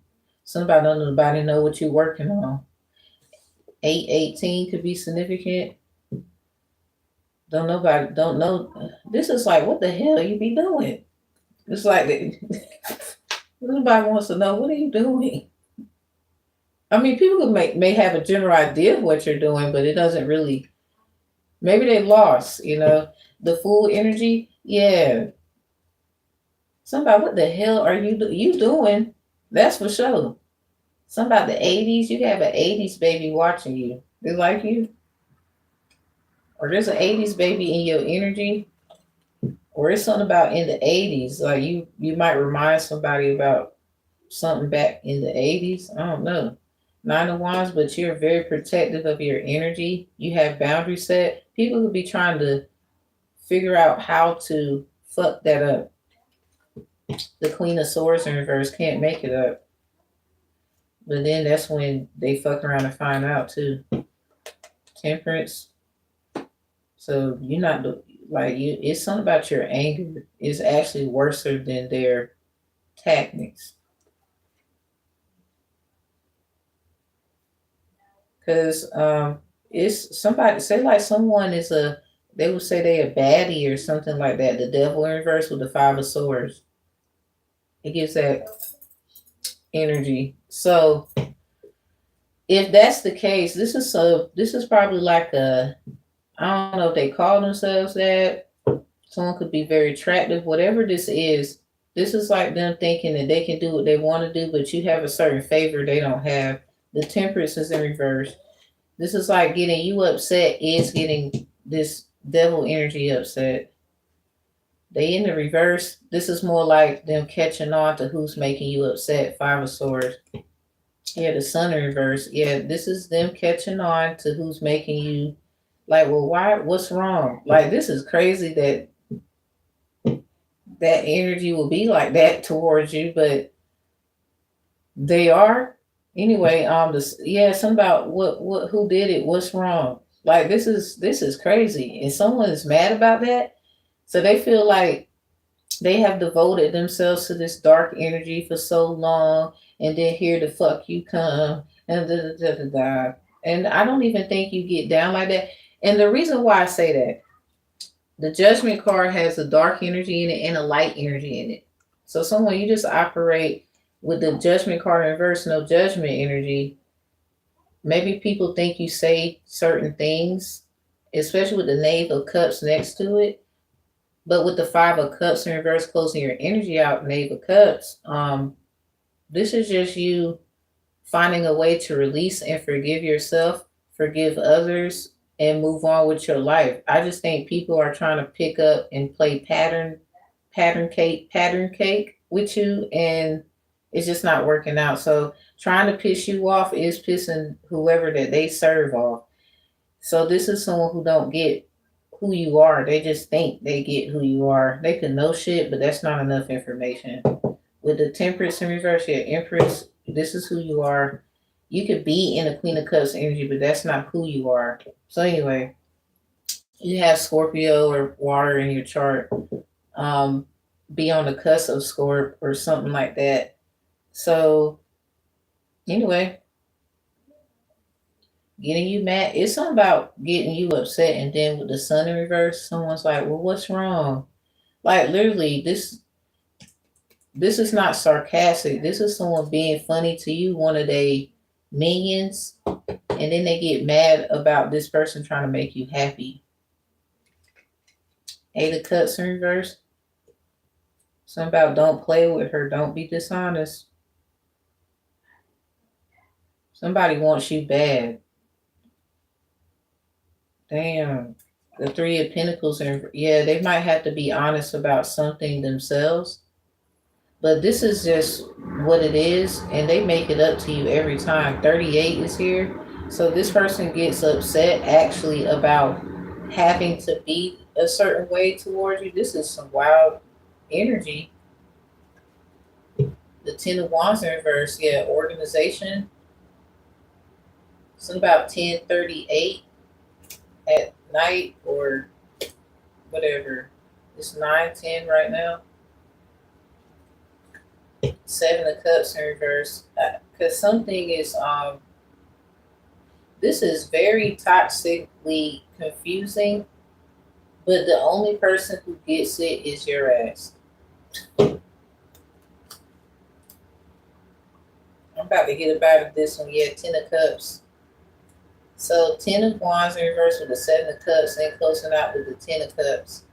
Nobody know what you're working on. 818 could be significant. Don't know. This is like, what the hell you be doing? It's like nobody wants to know, what are you doing? I mean, people may have a general idea of what you're doing, but it doesn't really. Maybe they lost, the Fool energy. Yeah. Somebody, what the hell are you doing? That's for sure. Somebody, the 80s, you have an 80s baby watching you. They like you. Or there's an 80s baby in your energy. Or it's something about in the 80s. Like you might remind somebody about something back in the 80s. I don't know. Nine of Wands, but you're very protective of your energy. You have boundaries set. People could be trying to figure out how to fuck that up. The Queen of Swords in reverse can't make it up. But then that's when they fuck around and find out too. Temperance. So you're not like you. It's something about your anger is actually worse than their tactics. Because it's somebody say like someone is a. They would say they a baddie or something like that. The devil in reverse with the 5 of swords. It gives that energy. So if that's the case, this is probably like a, I don't know if they call themselves that. Someone could be very attractive. Whatever this is like them thinking that they can do what they want to do, but you have a certain favor they don't have. The temperance is in reverse. This is like getting you upset is getting this devil energy upset. They in the reverse. This is more like them catching on to who's making you upset. 5 of swords. Yeah, the sun in reverse. Yeah, this is them catching on to who's making you like, well, why? What's wrong? Like, this is crazy that energy will be like that towards you, but they are anyway. Something about what who did it? What's wrong? Like, this is crazy, and someone is mad about that, so they feel like they have devoted themselves to this dark energy for so long, and then here the fuck you come and da. And I don't even think you get down like that. And the reason why I say that, the judgment card has a dark energy in it and a light energy in it. So someone you just operate with the judgment card in reverse, no judgment energy. Maybe people think you say certain things, especially with the Knave of Cups next to it. But with the 5 of Cups in reverse, closing your energy out, Knave of Cups, this is just you finding a way to release and forgive yourself, forgive others, and move on with your life. I just think people are trying to pick up and play pattern cake with you, and it's just not working out. So trying to piss you off is pissing whoever that they serve off. So this is someone who don't get who you are. They just think they get who you are. They can know shit, but that's not enough information. With the Temperance in reverse, yeah, Empress, this is who you are. You could be in a Queen of Cups energy, but that's not who you are. So anyway, you have Scorpio or water in your chart. Be on the cusp of Scorp or something like that. So anyway, getting you mad. It's something about getting you upset, and then with the sun in reverse, someone's like, well, what's wrong? Like, literally, this is not sarcastic. This is someone being funny to you, one of their minions, and then they get mad about this person trying to make you happy. 8 of Cups in reverse. Something about don't play with her. Don't be dishonest. Somebody wants you bad. Damn. The 3 of Pentacles. Yeah, they might have to be honest about something themselves. But this is just what it is, and they make it up to you every time. 38 is here. So this person gets upset actually about having to be a certain way towards you. This is some wild energy. The 10 of Wands in reverse. Yeah, organization. Something about 10:38 at night or whatever. It's 9:10 right now. 7 of Cups in reverse. Because something is this is very toxically confusing, but the only person who gets it is your ass. I'm about to get about this one. Yeah, 10 of Cups. So 10 of Wands in reverse with the 7 of Cups, and closing out with the 10 of Cups.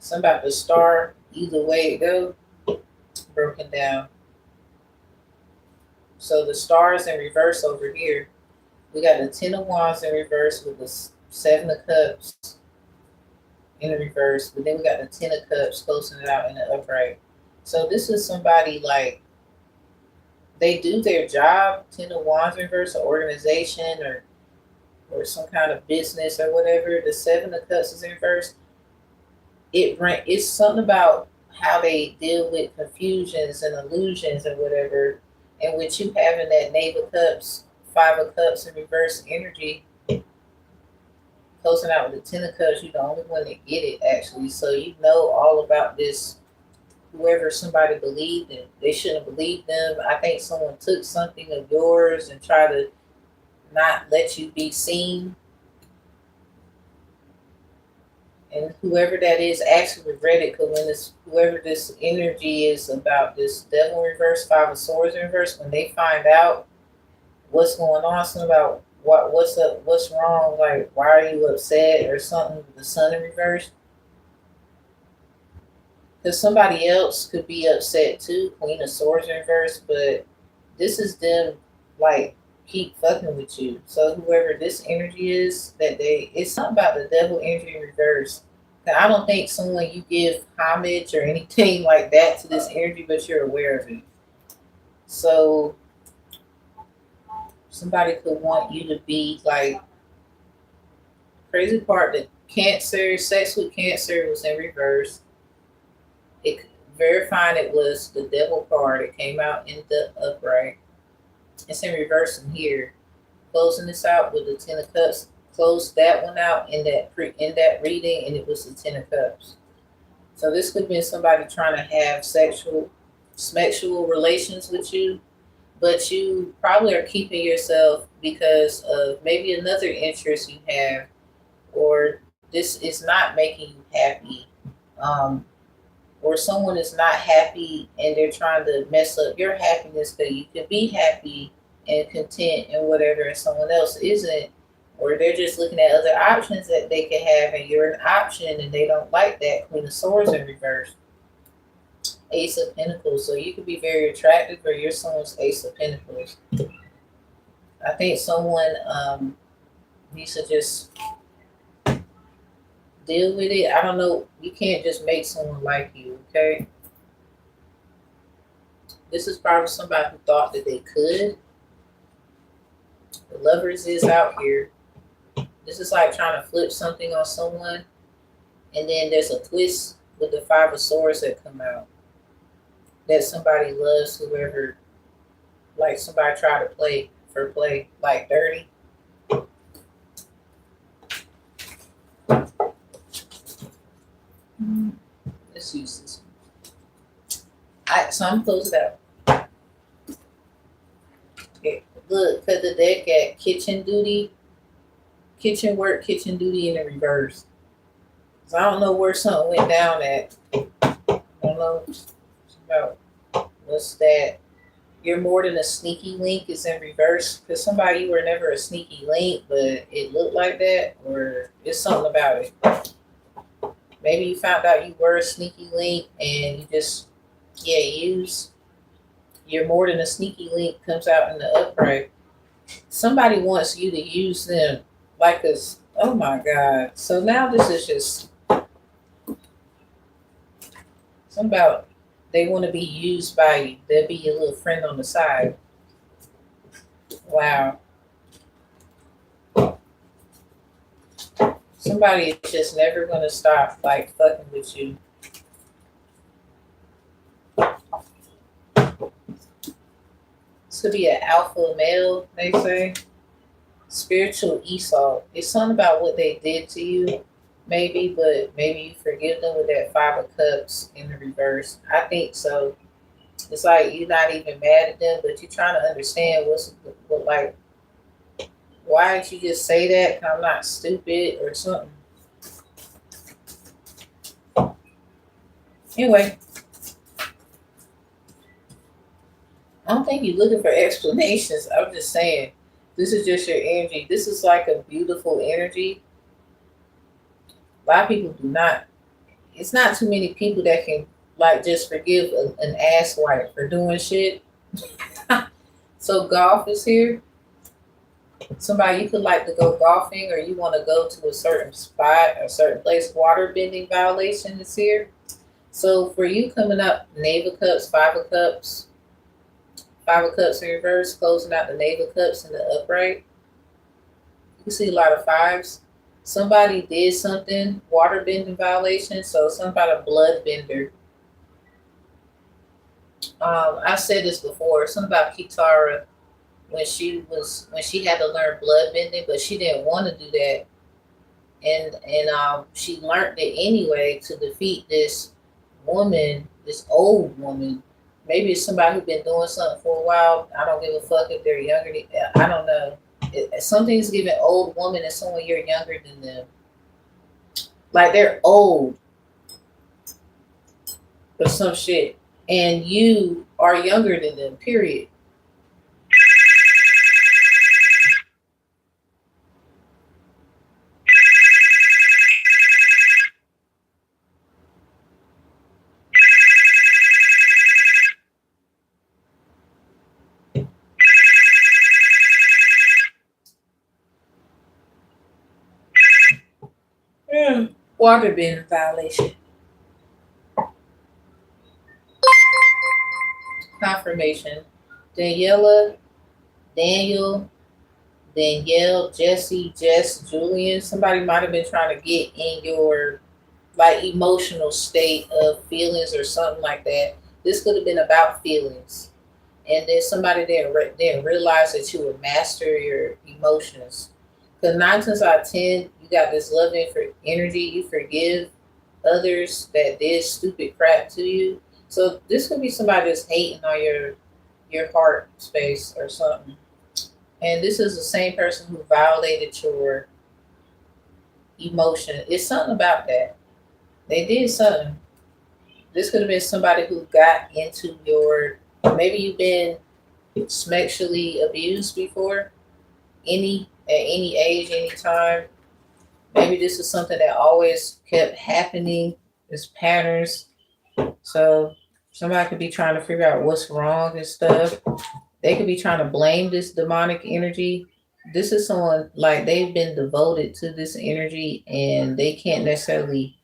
Something about the star, either way it goes, broken down. So the stars in reverse over here. We got the 10 of Wands in reverse with the 7 of Cups in the reverse. But then we got the 10 of Cups closing it out in the upright. So this is somebody like, they do their job. 10 of Wands in reverse, an organization or some kind of business or whatever. The 7 of Cups is in reverse. It's something about how they deal with confusions and illusions and whatever. And with you having that Knave of Cups, Five of Cups in reverse energy, closing out with the Ten of Cups, you're the only one that get it actually. So you know all about this. Whoever somebody believed in, they shouldn't have believed them. I think someone took something of yours and tried to not let you be seen. And whoever that is actually regret it, because when this whoever this energy is about, this devil in reverse, Five of Swords in reverse, when they find out what's going on, something about what's up, what's wrong, like why are you upset or something, with the Sun in reverse, because somebody else could be upset too, Queen of Swords in reverse, but this is them like keep fucking with you. So whoever this energy is, that they, it's something about the devil energy in reverse. I don't think someone you give homage or anything like that to this energy, but you're aware of it. So somebody could want you to be like, crazy part that Cancer, sex with Cancer was in reverse. It verifying it was the devil card. It came out in the upright. It's in reverse in here. Closing this out with the Ten of Cups. Closed that one out in that reading, and it was the Ten of Cups. So this could be somebody trying to have sexual relations with you, but you probably are keeping yourself because of maybe another interest you have, or this is not making you happy, or someone is not happy and they're trying to mess up your happiness, that you can be happy and content and whatever, and someone else isn't, or they're just looking at other options that they can have and you're an option and they don't like that. Queen of Swords in reverse. Ace of Pentacles. So you could be very attractive, or you're someone's Ace of Pentacles. I think someone needs to just deal with it. I don't know. You can't just make someone like you, okay? This is probably somebody who thought that they could. The Lovers is out here. This is like trying to flip something on someone, and then there's a twist with the Five of Swords that come out. That somebody loves whoever, like somebody try to play like dirty. Let's use this one. So I'm close it out. Okay, look, cut the deck at kitchen duty, kitchen work, kitchen duty in the reverse. So I don't know where something went down at. I don't know about what's that. You're more than a sneaky link is in reverse, because somebody, you were never a sneaky link, but it looked like that, or it's something about it. Maybe you found out you were a sneaky link and you just, you're more than a sneaky link comes out in the upright. Somebody wants you to use them like us. Oh my God. So now this is just something about they want to be used by you. They'll be your little friend on the side. Wow. Somebody is just never going to stop like fucking with you. This could be an alpha male, they say. Spiritual Esau. It's something about what they did to you, maybe, but maybe you forgive them with that Five of Cups in the reverse. I think so. It's like you're not even mad at them, but you're trying to understand what like, why did you just say that? I'm not stupid or something. Anyway, I don't think you're looking for explanations. I'm just saying, this is just your energy. This is like a beautiful energy. A lot of people do not. It's not too many people that can like just forgive an ass wipe for doing shit. So golf is here. Somebody you could like to go golfing, or you want to go to a certain spot, a certain place. Water bending violation is here. So for you coming up, Knave of Cups, Five of Cups in reverse, closing out the Knave of Cups in the upright. You can see a lot of fives. Somebody did something, water bending violation. So somebody blood bender. I said this before. Something about Kitara when she had to learn blood bending, but she didn't want to do that, and she learned it anyway to defeat this woman, this old woman. Maybe it's somebody who's been doing something for a while. I don't give a fuck if they're younger. I don't know. Something's giving old woman and someone you're younger than them. Like they're old or some shit, and you are younger than them. Period. Water bin violation. Confirmation. Daniela, Daniel, Danielle, Jesse, Jess, Julian. Somebody might have been trying to get in your like emotional state of feelings or something like that. This could have been about feelings, and then somebody didn't realize that you would master your emotions. Because 9 times out of 10, you got this loving for energy. You forgive others that did stupid crap to you. So this could be somebody that's hating on your heart space or something. And this is the same person who violated your emotion. It's something about that. They did something. This could have been somebody who got into your. Maybe you've been sexually abused before, at any age, any time. Maybe this is something that always kept happening. It's patterns. So somebody could be trying to figure out what's wrong and stuff. They could be trying to blame this demonic energy. This is someone like they've been devoted to this energy and they can't necessarily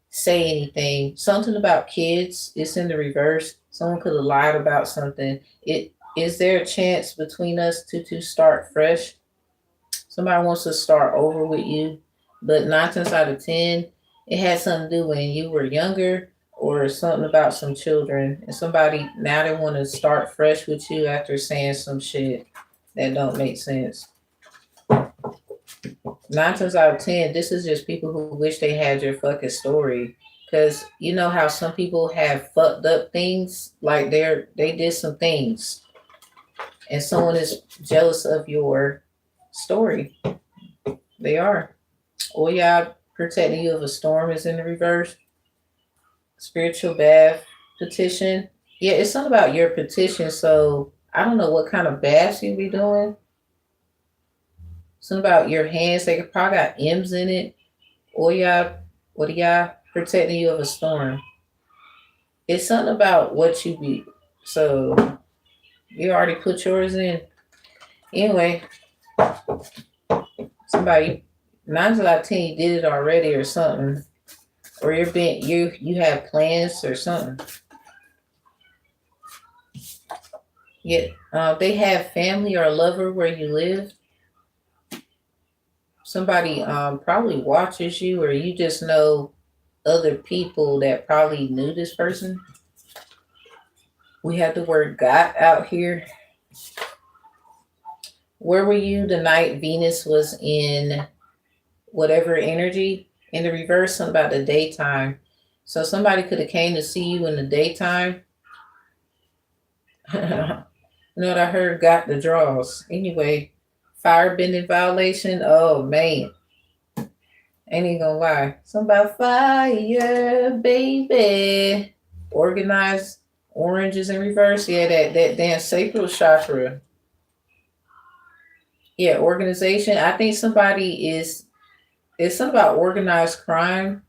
say anything. Something about kids, it's in the reverse. Someone could have lied about something. It is there a chance between us to start fresh? Somebody wants to start over with you, but 9 times out of 10, it had something to do when you were younger or something about some children. And somebody now they want to start fresh with you after saying some shit that don't make sense. 9 times out of 10, this is just people who wish they had your fucking story. Cause you know how some people have fucked up things, like they did some things, and someone is jealous of your story. They are. Or y'all protecting you if a storm is in the reverse. Spiritual bath petition. Yeah, it's something about your petition. So I don't know what kind of baths you be doing. Something about your hands. They could probably got M's in it. Or y'all, what are y'all protecting you of a storm? It's something about what you be. So you already put yours in. Anyway, somebody 9 times out of 10 you did it already or something, or you have plans or something. Yet they have family or a lover where you live. Somebody probably watches you, or you just know other people that probably knew this person. We have the word "got" out here. Where were you the night Venus was in whatever energy? In the reverse, something about the daytime. So somebody could have came to see you in the daytime. You know what I heard? Got the draws. Anyway, firebending violation. Oh man, ain't even gonna lie. Something about fire, baby. Organized oranges in reverse. Yeah, that damn sacral chakra. Yeah, organization. I think somebody is. It's something about organized crime,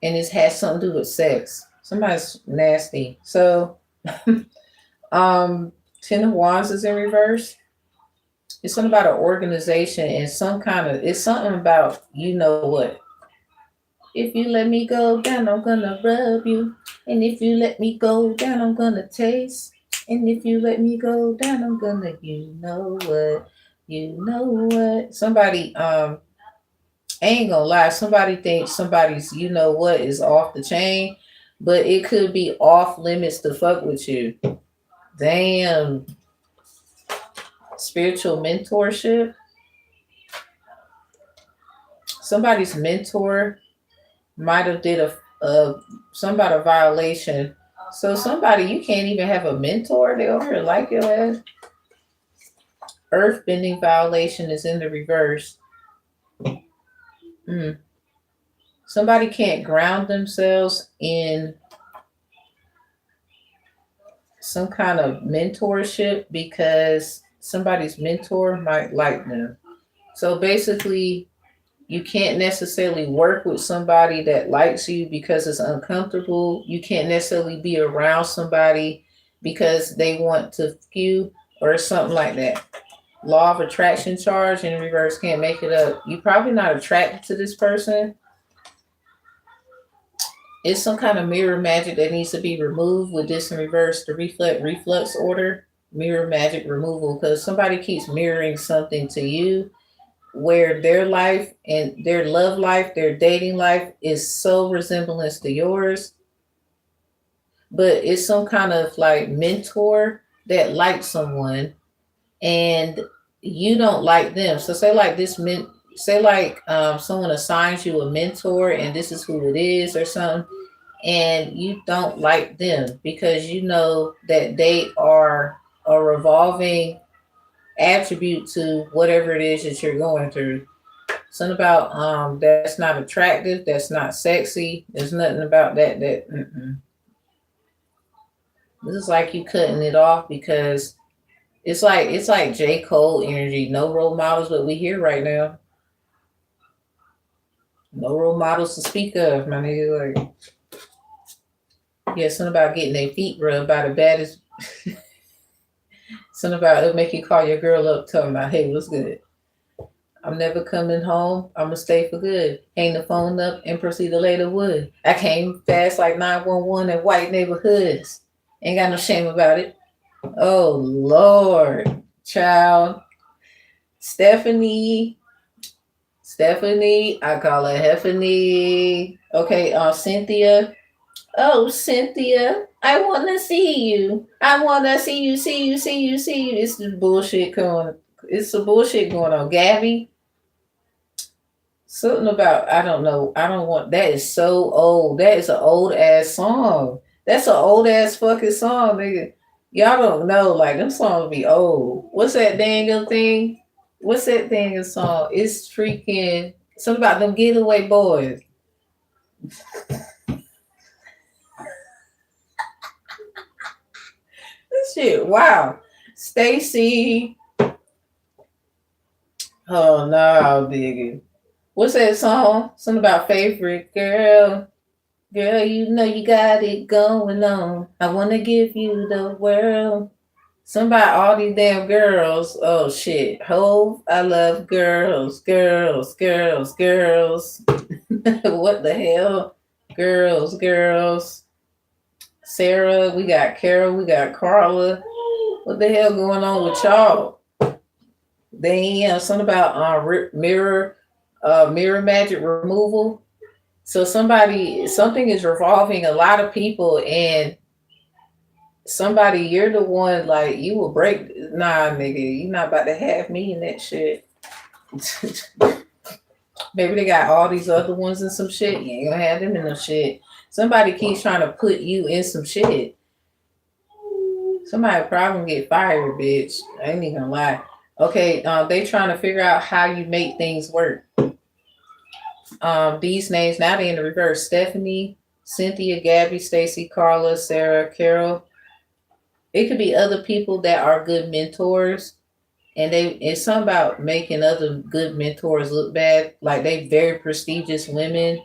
and it has something to do with sex. Somebody's nasty. So, um, Ten of Wands is in reverse. It's something about an organization and some kind of. It's something about you know what. If you let me go down, I'm gonna rub you, and if you let me go down, I'm gonna taste, and if you let me go down, I'm gonna. You know what. You know what. Somebody I ain't gonna lie, somebody thinks somebody's you know what is off the chain. but it could be off limits to fuck with you. Damn. Spiritual mentorship. Somebody's mentor might have did a violation. So somebody you can't even have a mentor. They over here like your ass. Earth bending violation is in the reverse. Mm. Somebody can't ground themselves in some kind of mentorship because somebody's mentor might like them. So basically, you can't necessarily work with somebody that likes you because it's uncomfortable. You can't necessarily be around somebody because they want to fuck you or something like that. Law of attraction charge in reverse, can't make it up. You're probably not attracted to this person. It's some kind of mirror magic that needs to be removed with this in reverse, the reflux order, mirror magic removal, because somebody keeps mirroring something to you where their life and their love life, their dating life is so resemblance to yours, but it's some kind of like mentor that likes someone and you don't like them. So say like someone assigns you a mentor and this is who it is or something, and you don't like them because you know that they are a revolving attribute to whatever it is that you're going through. Something about that's not attractive, that's not sexy. There's nothing about that this is like you cutting it off because it's like J. Cole energy. No role models, what we hear right now. No role models to speak of, my nigga. Like, yeah, something about getting their feet rubbed by the baddest. Something about it'll make you call your girl up, tell them about, hey, what's good? I'm never coming home. I'm gonna stay for good. Hang the phone up and proceed to lay the wood. I came fast like 911 in white neighborhoods. Ain't got no shame about it. Oh Lord, child. Stephanie, I call her Heffany. Okay, Cynthia. Oh, Cynthia, I want to see you. I want to see you. It's the bullshit going. It's the bullshit going on. Gabby, something about I don't know. I don't want. That is so old. That is an old ass song. That's an old ass fucking song, nigga. Y'all don't know. Like them songs be old. What's that dang thing? What's that dang song? It's freaking something about them getaway boys. Shit, wow. Stacy. Oh no, Biggie. What's that song? Something about favorite girl. Girl, you know you got it going on. I wanna give you the world. Something about all these damn girls. Oh shit. Hove, I love girls. What the hell? Girls. Sarah, we got Carol, we got Carla. What the hell going on with y'all? Damn, something about mirror magic removal. So something is revolving a lot of people, and somebody, you're the one like you will break. Nah, nigga, you not about to have me in that shit. Maybe they got all these other ones and some shit. You ain't gonna have them in no shit. Somebody keeps trying to put you in some shit. Somebody probably get fired, bitch. I ain't even gonna lie. Okay, they trying to figure out how you make things work. These names, now they in the reverse. Stephanie, Cynthia, Gabby, Stacy, Carla, Sarah, Carol. It could be other people that are good mentors. And it's something about making other good mentors look bad. Like they very prestigious women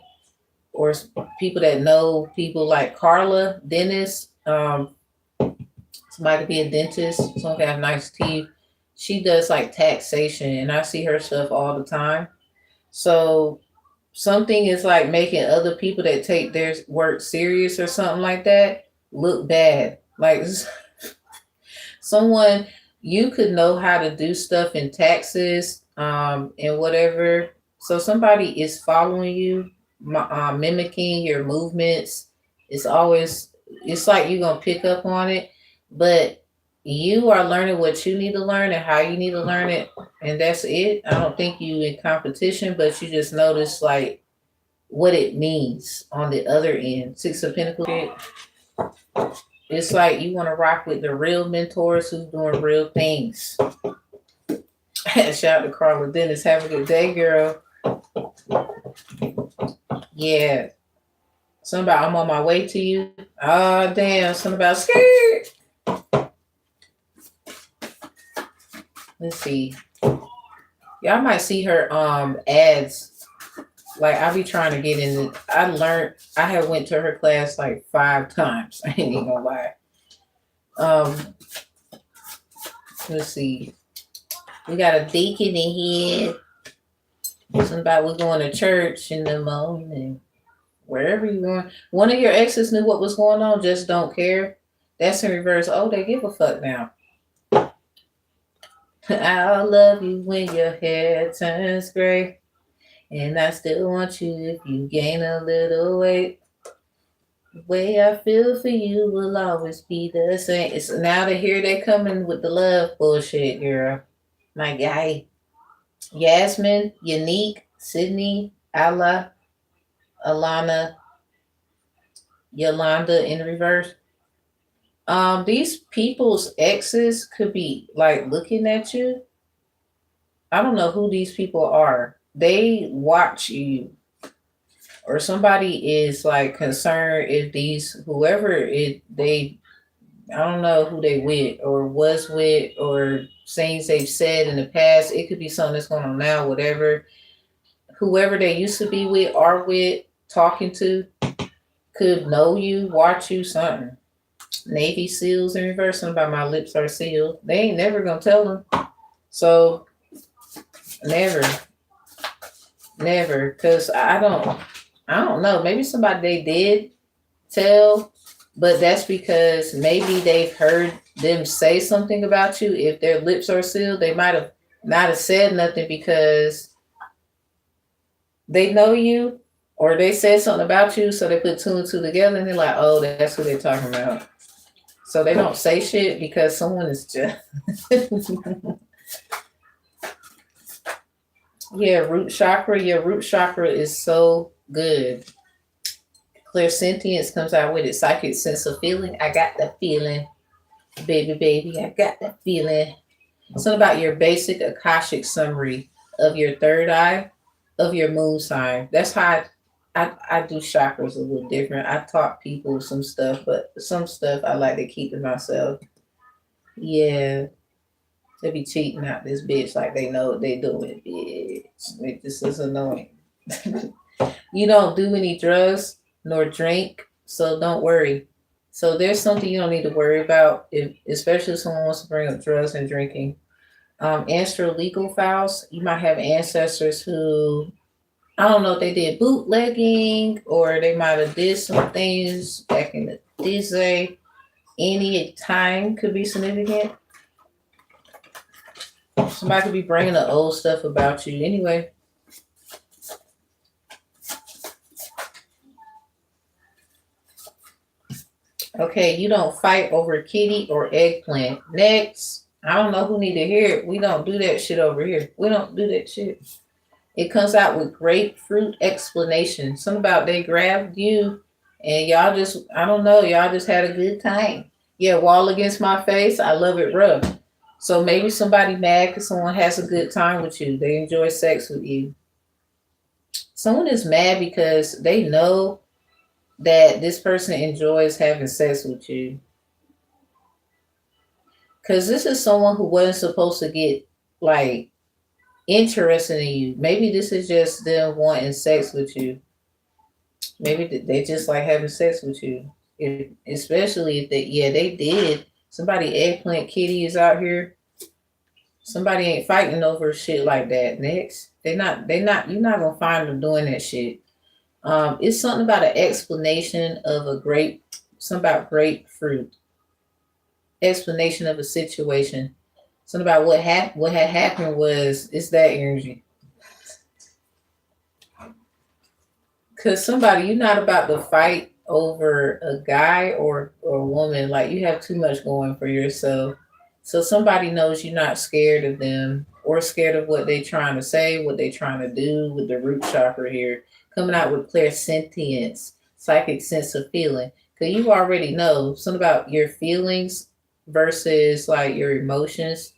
or people that know people like Carla, dentist. Somebody could be a dentist. Someone can have nice teeth. She does like taxation and I see her stuff all the time. So something is like making other people that take their work serious or something like that look bad. Like someone, you could know how to do stuff in taxes and whatever. So somebody is following you, mimicking your movements It's always, it's like you're gonna pick up on it, but you are learning what you need to learn and how you need to learn it, and that's it. I don't think you in competition, but you just notice like what it means on the other end. Six of Pentacles. It's like you want to rock with the real mentors who's doing real things. Shout out to Carla Dennis. Have a good day, girl. Yeah. Something about I'm on my way to you. Oh, damn. Something about scared. Let's see. Y'all might see her ads. Like I be trying to get in. I had went to her class like 5 times. I ain't even gonna lie. Let's see. We got a deacon in here. Something about we're going to church in the morning. Wherever you're going. One of your exes knew what was going on, just don't care. That's in reverse. Oh, they give a fuck now. I'll love you when your hair turns gray. And I still want you if you gain a little weight. The way I feel for you will always be the same. It's now to hear they coming with the love bullshit, girl. My guy. Yasmin, Unique, Sydney, Ala, Alana, Yolanda in reverse. These people's exes could be like looking at you. I don't know who these people are. They watch you, or somebody is like concerned if whoever they, I don't know who they with or was with or things they've said in the past. It could be something that's going on now, whatever. Whoever they used to be with, are with, talking to, could know you, watch you, something. Navy SEALs in reverse. Something about my lips are sealed. They ain't never gonna tell them. So never, because I don't know. Maybe somebody they did tell, but that's because maybe they've heard them say something about you. If their lips are sealed, they might have not have said nothing because they know you, or they said something about you, so they put 2 and 2 together and they're like, oh, that's who they're talking about. So they don't say shit because someone is just yeah, root chakra. Your root chakra is so good. Clairsentience comes out with it. Psychic sense of feeling. I got the feeling. Baby, I got the feeling. Something about your basic Akashic summary of your third eye, of your moon sign. That's how I do chakras a little different. I taught people some stuff, but some stuff I like to keep to myself. Yeah. They be cheating out this bitch like they know what they doing, bitch. This is annoying. You don't do any drugs nor drink, so don't worry. So there's something you don't need to worry about, especially if someone wants to bring up drugs and drinking. Astro legal files. You might have ancestors who, I don't know if they did bootlegging or they might have did some things back in the day. Any time could be significant. Somebody could be bringing the old stuff about you. Anyway. Okay, you don't fight over kitty or eggplant. Next. I don't know who need to hear it. We don't do that shit over here. We don't do that shit. It comes out with grapefruit explanation. Something about they grabbed you and y'all just, I don't know, y'all just had a good time. Yeah, wall against my face. I love it rough. So maybe somebody mad because someone has a good time with you. They enjoy sex with you. Someone is mad because they know that this person enjoys having sex with you. Because this is someone who wasn't supposed to get like interested in you. Maybe this is just them wanting sex with you. Maybe they just like having sex with you. Especially if they did. Somebody eggplant kitty is out here. Somebody ain't fighting over shit like that. Next. You're not gonna find them doing that shit. It's something about an explanation of something about grapefruit. Explanation of a situation. Something about what had happened was, it's that energy. Cause somebody, you're not about to fight over a guy or a woman, like you have too much going for yourself. So somebody knows you're not scared of them or scared of what they trying to say, what they trying to do with the root chakra here, coming out with clairsentience, psychic sense of feeling. Because you already know something about your feelings versus like your emotions.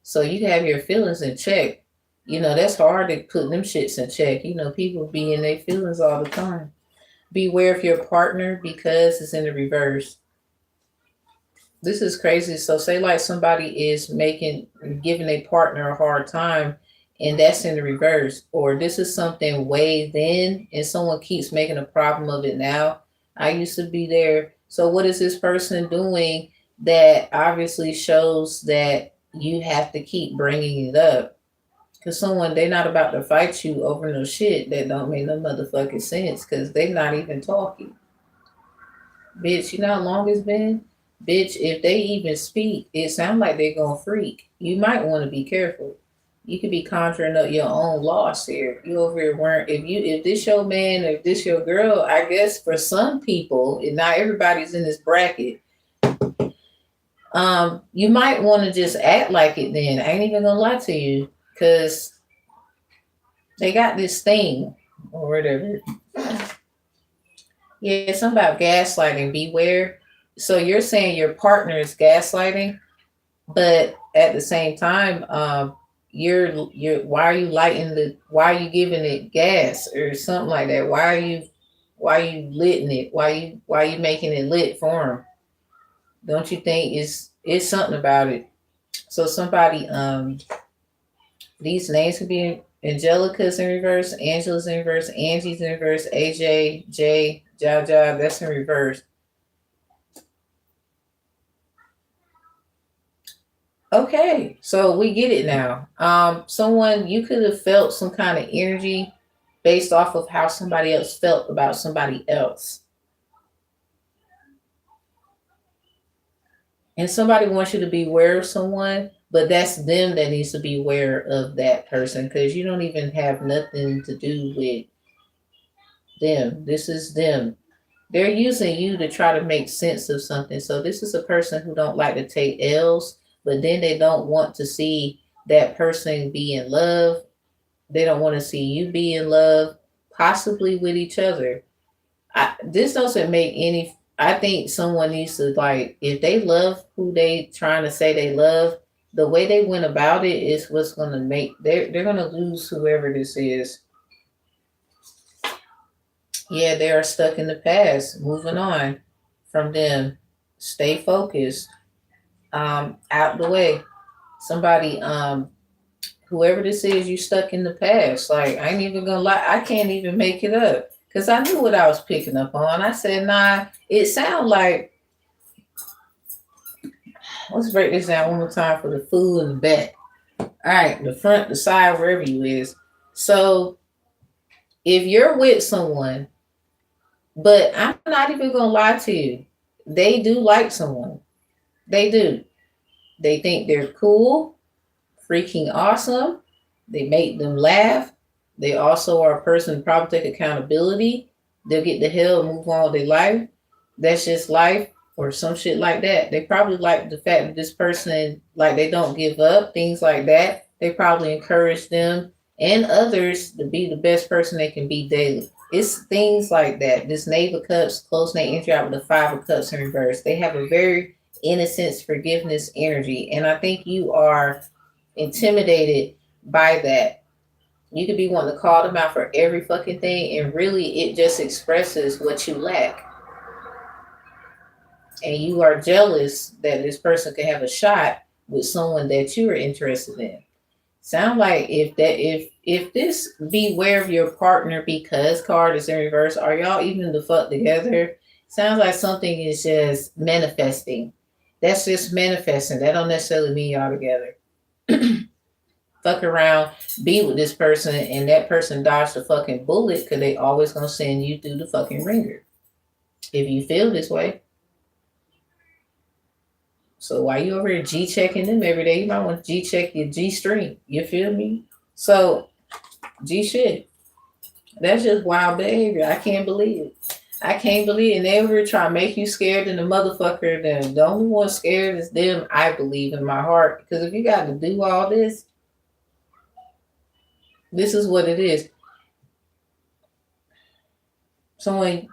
So you have your feelings in check. You know, that's hard to put them shits in check. You know, people be in their feelings all the time. Beware of your partner because it's in the reverse. This is crazy. So say like somebody is giving a partner a hard time and that's in the reverse. Or this is something way then and someone keeps making a problem of it now. I used to be there. So what is this person doing that obviously shows that you have to keep bringing it up? Because they're not about to fight you over no shit that don't make no motherfucking sense because they not even talking. Bitch, you know how long it's been? Bitch, if they even speak, it sounds like they're gonna freak. You might want to be careful. You could be conjuring up your own loss here. You over here weren't if this your man or if this your girl, I guess for some people, and not everybody's in this bracket, you might want to just act like it then. I ain't even gonna lie to you. Cause they got this thing or whatever. Yeah, something about gaslighting. Beware. So you're saying your partner is gaslighting, but at the same time, you're why are you giving it gas or something like that? Why are you litting it? Why are you making it lit for him? Don't you think it's something about it? So somebody these names could be Angelica's in reverse, Angela's in reverse, Angie's in reverse, AJ, J, Jaja, that's in reverse. Okay, so we get it now. Someone you could have felt some kind of energy based off of how somebody else felt about somebody else. And somebody wants you to be aware of someone, but that's them that needs to be aware of that person because you don't even have nothing to do with them. This is them. They're using you to try to make sense of something. So this is a person who don't like to take L's, but then they don't want to see that person be in love. They don't want to see you be in love, possibly with each other. This doesn't make any. I think someone needs to like if they love who they trying to say they love, the way they went about it is what's going to make they're going to lose whoever this is. Yeah, they are stuck in the past. Moving on from them. Stay focused. Out the way. Somebody, whoever this is, you stuck in the past. Like I ain't even gonna lie, I can't even make it up because I knew what I was picking up on. I said, nah, it sounds like. Let's break this down one more time for the food and the back. All right, the front, the side, wherever you is. So if you're with someone, but I'm not even gonna lie to you, they do like someone. They do. They think they're cool, freaking awesome. They make them laugh. They also are a person who probably take accountability. They'll get the hell and move on with their life. That's just life or some shit like that. They probably like the fact that this person, like they don't give up, things like that. They probably encourage them and others to be the best person they can be daily. It's things like that. This Knave of Cups, close name entry out with the Five of Cups in reverse. They have a very innocence, forgiveness energy. And I think you are intimidated by that. You could be wanting to call them out for every fucking thing, and really it just expresses what you lack. And you are jealous that this person could have a shot with someone that you are interested in. Sound like if this beware of your partner because card is in reverse, are y'all even the fuck together? Sounds like something is just manifesting. That's just manifesting. That don't necessarily mean y'all together. Fuck around, be with this person, and that person dodged the fucking bullet because they always gonna send you through the fucking ringer. If you feel this way. So while you over here G-checking them every day, you might want to G-check your G-string. You feel me? So, G-shit. That's just wild behavior. I can't believe it. I can't believe it. And they ever try to make you scared than the motherfucker. Then the only one scared is them. I believe in my heart. Because if you got to do all this, this is what it is. Someone,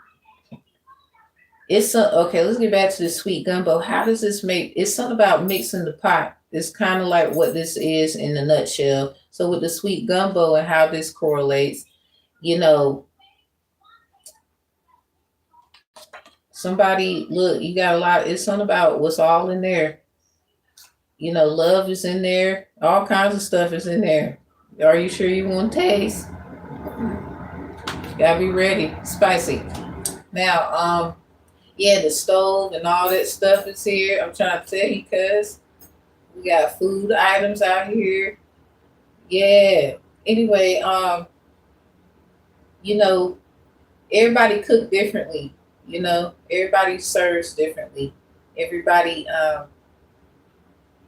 okay. Let's get back to the sweet gumbo. How does this make? It's something about mixing the pot. It's kind of like what this is in a nutshell. So with the sweet gumbo and how this correlates, you know, somebody look, you got a lot. It's something about what's all in there. You know, love is in there. All kinds of stuff is in there. Are you sure you want to taste? You gotta be ready. Spicy. Now, yeah, the stove and all that stuff is here. I'm trying to tell you, cuz we got food items out here. Yeah. Anyway, you know, everybody cook differently. You know, everybody serves differently. Everybody,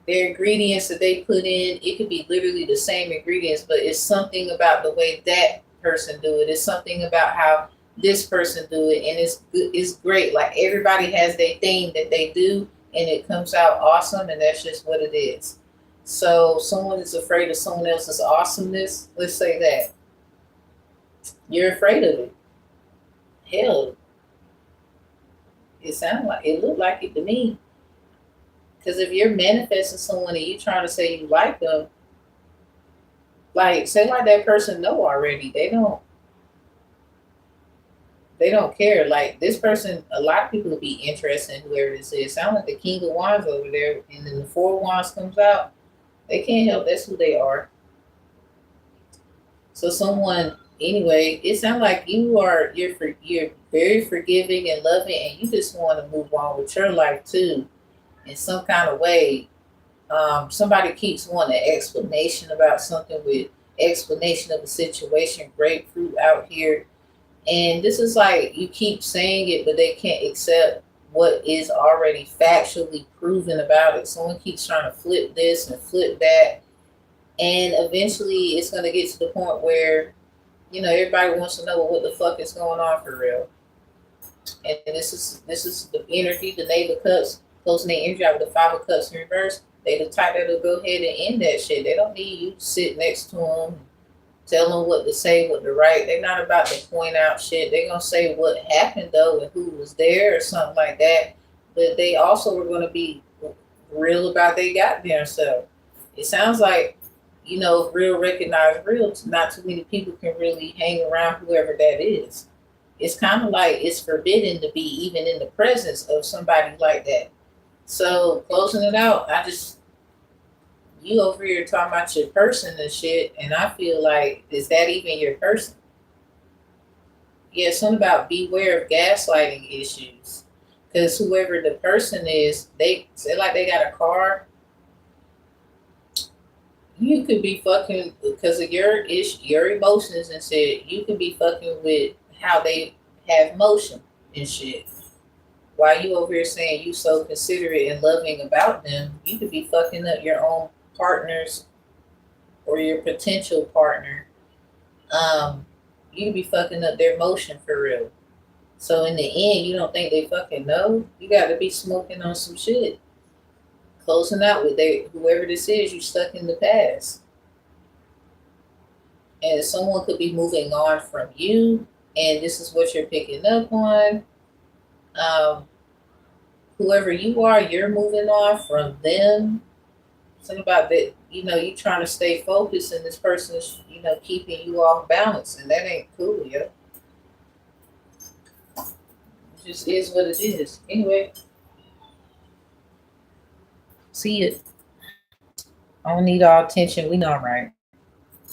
their ingredients that they put in, it could be literally the same ingredients, but it's something about the way that person do it. It's something about how this person do it, and it's great. Like everybody has their thing that they do, and it comes out awesome, and that's just what it is. So someone is afraid of someone else's awesomeness. Let's say that you're afraid of it. Hell, it looked like it to me. Because if you're manifesting someone and you trying to say you like them, like say like that person know already. They don't care. Like this person, a lot of people will be interested in whoever this is. Sound like the King of Wands over there, and then the Four of Wands comes out. They can't help. That's who they are. So someone, anyway, it sounds like you're very forgiving and loving, and you just want to move on with your life too, in some kind of way. Somebody keeps wanting an explanation about something with explanation of the situation. Grapefruit out here. And this is like you keep saying it, but they can't accept what is already factually proven about it. Someone keeps trying to flip this and flip that. And eventually it's going to get to the point where, you know, everybody wants to know what the fuck is going on for real. And this is the energy, the Knave of Cups, closing their energy out with the Five of Cups in reverse. They the type that'll go ahead and end that shit. They don't need you to sit next to them, tell them what to say, what to write. They're not about to point out shit. They're going to say what happened, though, and who was there or something like that. But they also are going to be real about their goddamn self. It sounds like, you know, real recognize real. Not too many people can really hang around whoever that is. It's kind of like it's forbidden to be even in the presence of somebody like that. So closing it out, you over here talking about your person and shit, and I feel like, is that even your person? Yeah, something about beware of gaslighting issues. Because whoever the person is, they say like they got a car. You could be fucking because of your emotions and shit. You could be fucking with how they have motion and shit. While you over here saying you so considerate and loving about them, you could be fucking up your own partners or your potential partner. You could be fucking up their motion for real. So in the end, you don't think they fucking know? You got to be smoking on some shit. Closing out with whoever this is, you stuck in the past. And someone could be moving on from you, and this is what you're picking up on. Whoever you are, you're moving on from them. Something about that, you know, you trying to stay focused, and this person's, you know, keeping you off balance, and that ain't cool, yo. It just is what it is. Anyway, see it. I don't need all attention. We know, right?